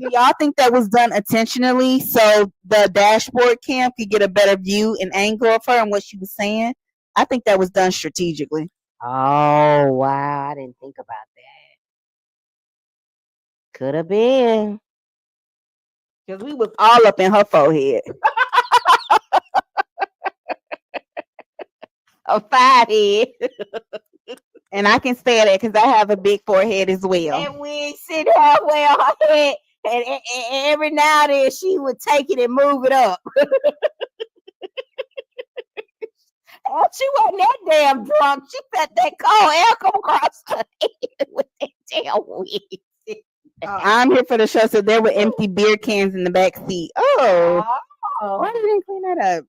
Do y'all think that was done intentionally so the dashboard cam could get a better view and angle of her and what she was saying? I think that was done strategically. Oh, wow. I didn't think about that. Could have been. Because we was all up in her forehead. A 5 head. And I can say that because I have a big forehead as well. And we sit halfway on her head, and every now and then she would take it and move it up. Oh, she wasn't that damn drunk. She felt that cold air come across her head with that damn wig. I'm here for the show, so there were empty beer cans in the back seat. Oh. Why didn't they clean that up?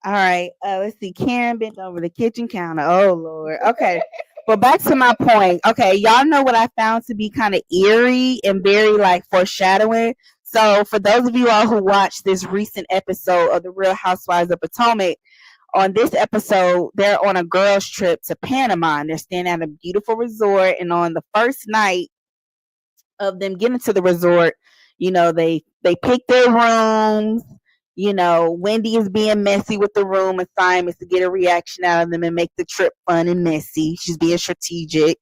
All right, let's see. Karen bent over the kitchen counter. Oh, Lord. Okay, but back to my point. Okay, y'all know what I found to be kind of eerie and very, foreshadowing. So for those of you all who watched this recent episode of The Real Housewives of Potomac, on this episode, they're on a girls' trip to Panama, and they're staying at a beautiful resort. And on the first night of them getting to the resort, they pick their rooms. Wendy is being messy with the room assignments to get a reaction out of them and make the trip fun and messy. She's being strategic.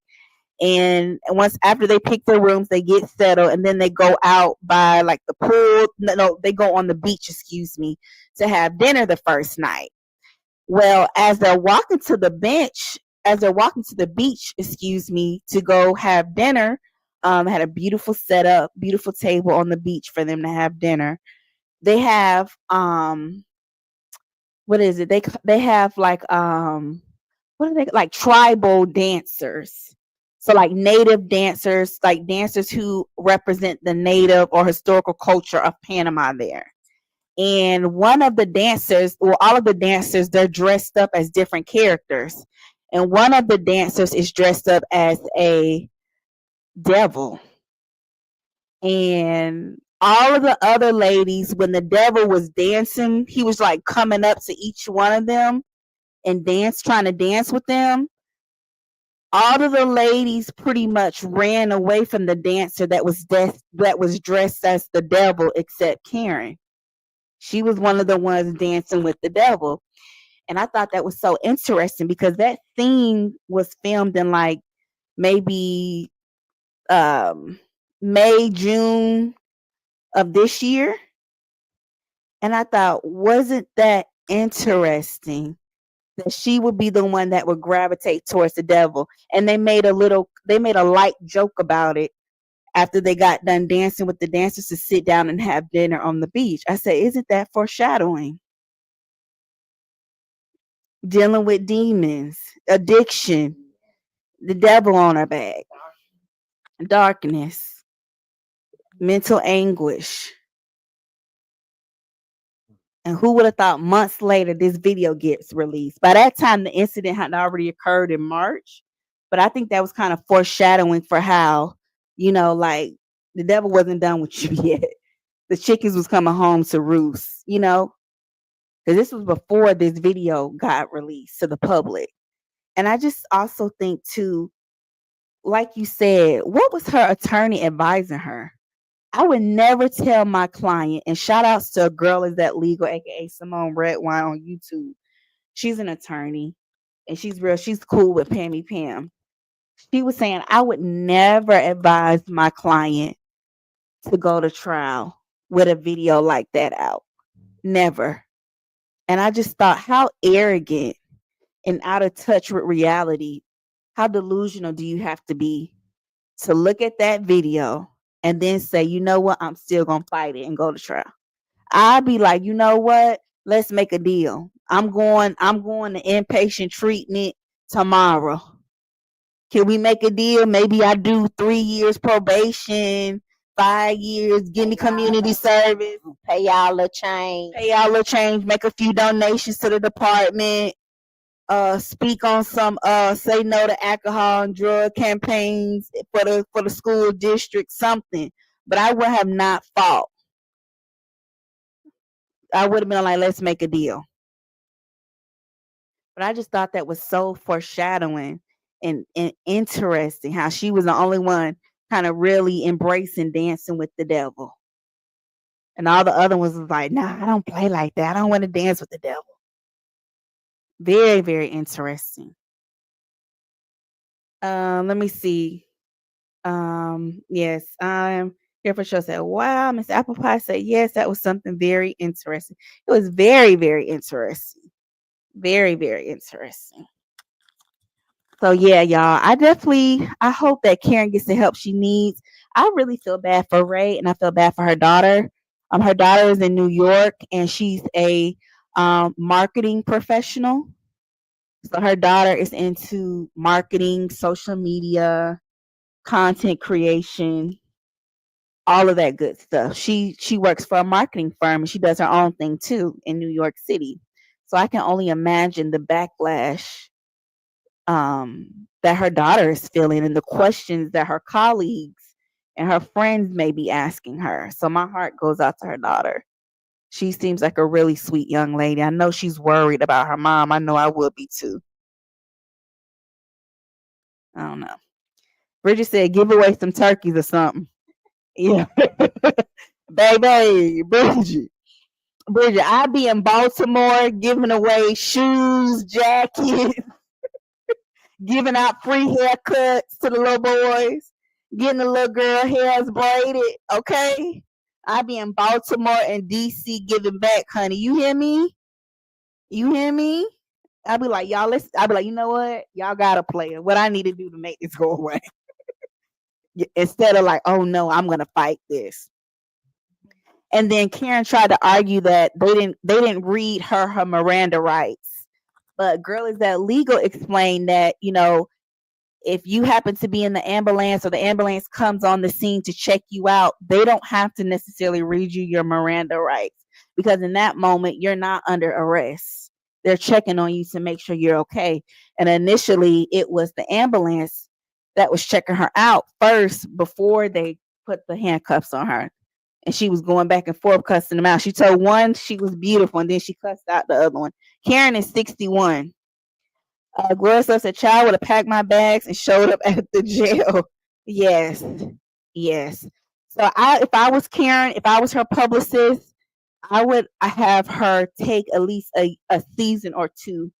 And once after they pick their rooms, they get settled, and then they go out by the pool. No, they go on the beach, to have dinner the first night. Well, as they're walking to the beach, to go have dinner, had a beautiful setup, beautiful table on the beach for them to have dinner. They have what is it? They have what are they, tribal dancers. So native dancers, dancers who represent the native or historical culture of Panama there. And one of the dancers, or all of the dancers, they're dressed up as different characters. And one of the dancers is dressed up as a devil. And all of the other ladies, when the devil was dancing, he was like coming up to each one of them and trying to dance with them. All of the ladies pretty much ran away from the dancer that was dressed as the devil, except Karen. She was one of the ones dancing with the devil. And I thought that was so interesting because that scene was filmed in like maybe May, June of this year. And I thought, wasn't that interesting that she would be the one that would gravitate towards the devil? And they made a light joke about it after they got done dancing with the dancers to sit down and have dinner on the beach. I said, isn't that foreshadowing? Dealing with demons, addiction, the devil on her back, darkness, mental anguish. And who would have thought months later this video gets released? By that time, the incident had already occurred in March. But I think that was kind of foreshadowing for how, like the devil wasn't done with you yet. The chickens was coming home to roost, because this was before this video got released to the public. And I just also think too, like you said, what was her attorney advising her? I would never tell my client, and shout outs to a girl is that legal, aka Simone Redwine on YouTube. She's an attorney and she's cool with Pammy Pam. She was saying, I would never advise my client to go to trial with a video like that out. Never. And I just thought, how arrogant and out of touch with reality, how delusional do you have to be to look at that video and then say, you know what, I'm still gonna fight it and go to trial? I'd be like, you know what? Let's make a deal. I'm going to inpatient treatment tomorrow. Can we make a deal? Maybe I do 3 years probation, 5 years, give me community service, pay y'all a change, make a few donations to the department, speak on some say no to alcohol and drug campaigns for the school district, something. But I would have not fought. I would have been like, let's make a deal. But I just thought that was so foreshadowing and interesting how she was the only one kind of really embracing dancing with the devil. And all the other ones was like, nah, I don't play like that. I don't want to dance with the devil. Very, very interesting. Let me see. Yes, I'm here for sure. Said, wow, Miss Apple Pie said, yes, that was something very interesting. It was very, very interesting. Very, very interesting. So yeah, y'all, I hope that Karen gets the help she needs. I really feel bad for Ray and I feel bad for her daughter. Her daughter is in New York and she's a marketing professional. So her daughter is into marketing, social media, content creation, all of that good stuff. She works for a marketing firm and she does her own thing too in New York City. So I can only imagine the backlash that her daughter is feeling and the questions that her colleagues and her friends may be asking her. So my heart goes out to her daughter. She seems like a really sweet young lady. I know she's worried about her mom. I know I would be too. I don't know. Bridget said, give away some turkeys or something. Yeah. Baby, Bridget, I be in Baltimore giving away shoes, jackets, giving out free haircuts to the little boys, getting the little girl hairs braided. Okay, I be in Baltimore and DC giving back, honey. You hear me? You hear me? I be like, y'all. I be like, you know what? Y'all gotta play it. What I need to do to make this go away. Instead of like, oh no, I'm gonna fight this. And then Karen tried to argue that they didn't read her Miranda rights. But girl is that legal explained that, if you happen to be in the ambulance or the ambulance comes on the scene to check you out, they don't have to necessarily read you your Miranda rights, because in that moment you're not under arrest. They're checking on you to make sure you're okay. And initially it was the ambulance that was checking her out first before they put the handcuffs on her. And she was going back and forth cussing them out. She told one she was beautiful, and then she cussed out the other one. Karen is 61. Gloria says a child would have packed my bags and showed up at the jail. Yes, yes. So if I was Karen, if I was her publicist, I would have her take at least a season or two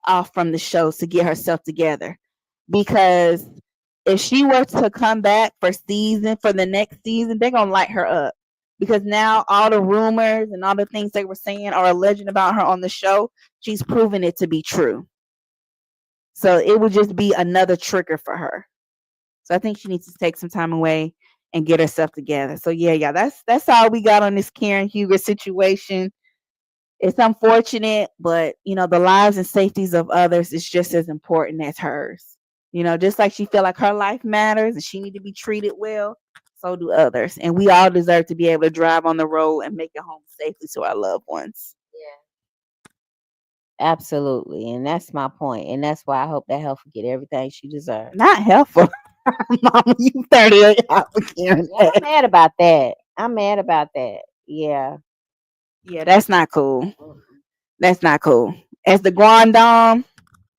off from the show to get herself together. Because if she were to come back for the next season, they're gonna light her up. Because now all the rumors and all the things they were saying or alleging about her on the show, she's proven it to be true. So it would just be another trigger for her. So I think she needs to take some time away and get herself together. So yeah, that's all we got on this Karen Huger situation. It's unfortunate, but the lives and safeties of others is just as important as hers. Just like she feel like her life matters and she need to be treated well, so do others. And we all deserve to be able to drive on the road and make it home safely to our loved ones. Absolutely. And that's my point. And that's why I hope that heifer get everything she deserves. Not helpful. Mama, you 38 out for Karen. Yeah, I'm mad about that. I'm mad about that. Yeah. Yeah, that's not cool. That's not cool. As the grand dame,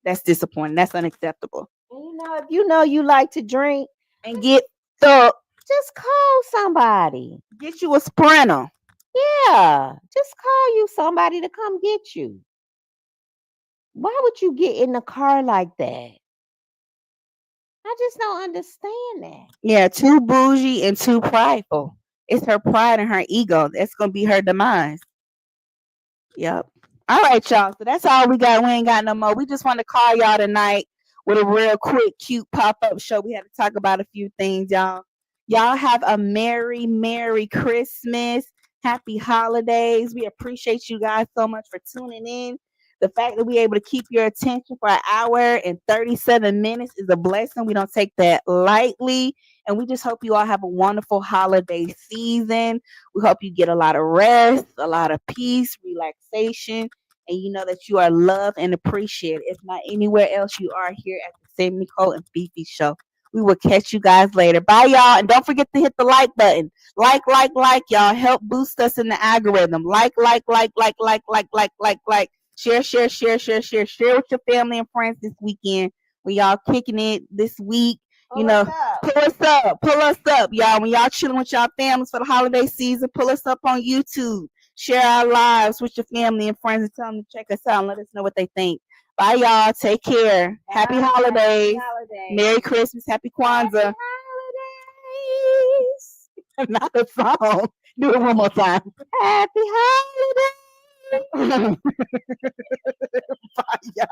that's disappointing. That's unacceptable. And if you know you like to drink and get the, just call somebody. Get you a sprinter. Yeah. Just call you somebody to come get you. Why would you get in the car like that? I just don't understand that. Yeah, too bougie and too prideful. It's her pride and her ego. That's going to be her demise. Yep. All right, y'all. So that's all we got. We ain't got no more. We just want to call y'all tonight with a real quick, cute pop-up show. We had to talk about a few things, y'all. Y'all have a Merry, Merry Christmas. Happy holidays. We appreciate you guys so much for tuning in. The fact that we're able to keep your attention for an hour and 37 minutes is a blessing. We don't take that lightly. And we just hope you all have a wonderful holiday season. We hope you get a lot of rest, a lot of peace, relaxation, and you know that you are loved and appreciated. If not anywhere else, you are here at the Sam Nicole and FeeFee Show. We will catch you guys later. Bye, y'all. And don't forget to hit the like button. Like, y'all. Help boost us in the algorithm. Like. Share with your family and friends this weekend. We y'all kicking it this week. Pull us up, y'all. When y'all chilling with y'all families for the holiday season, pull us up on YouTube. Share our lives with your family and friends and tell them to check us out and let us know what they think. Bye, y'all. Take care. Happy holidays. Merry Christmas. Happy Kwanzaa. Happy holidays. Not a song. Do it one more time. Happy holidays. Bye, y'all.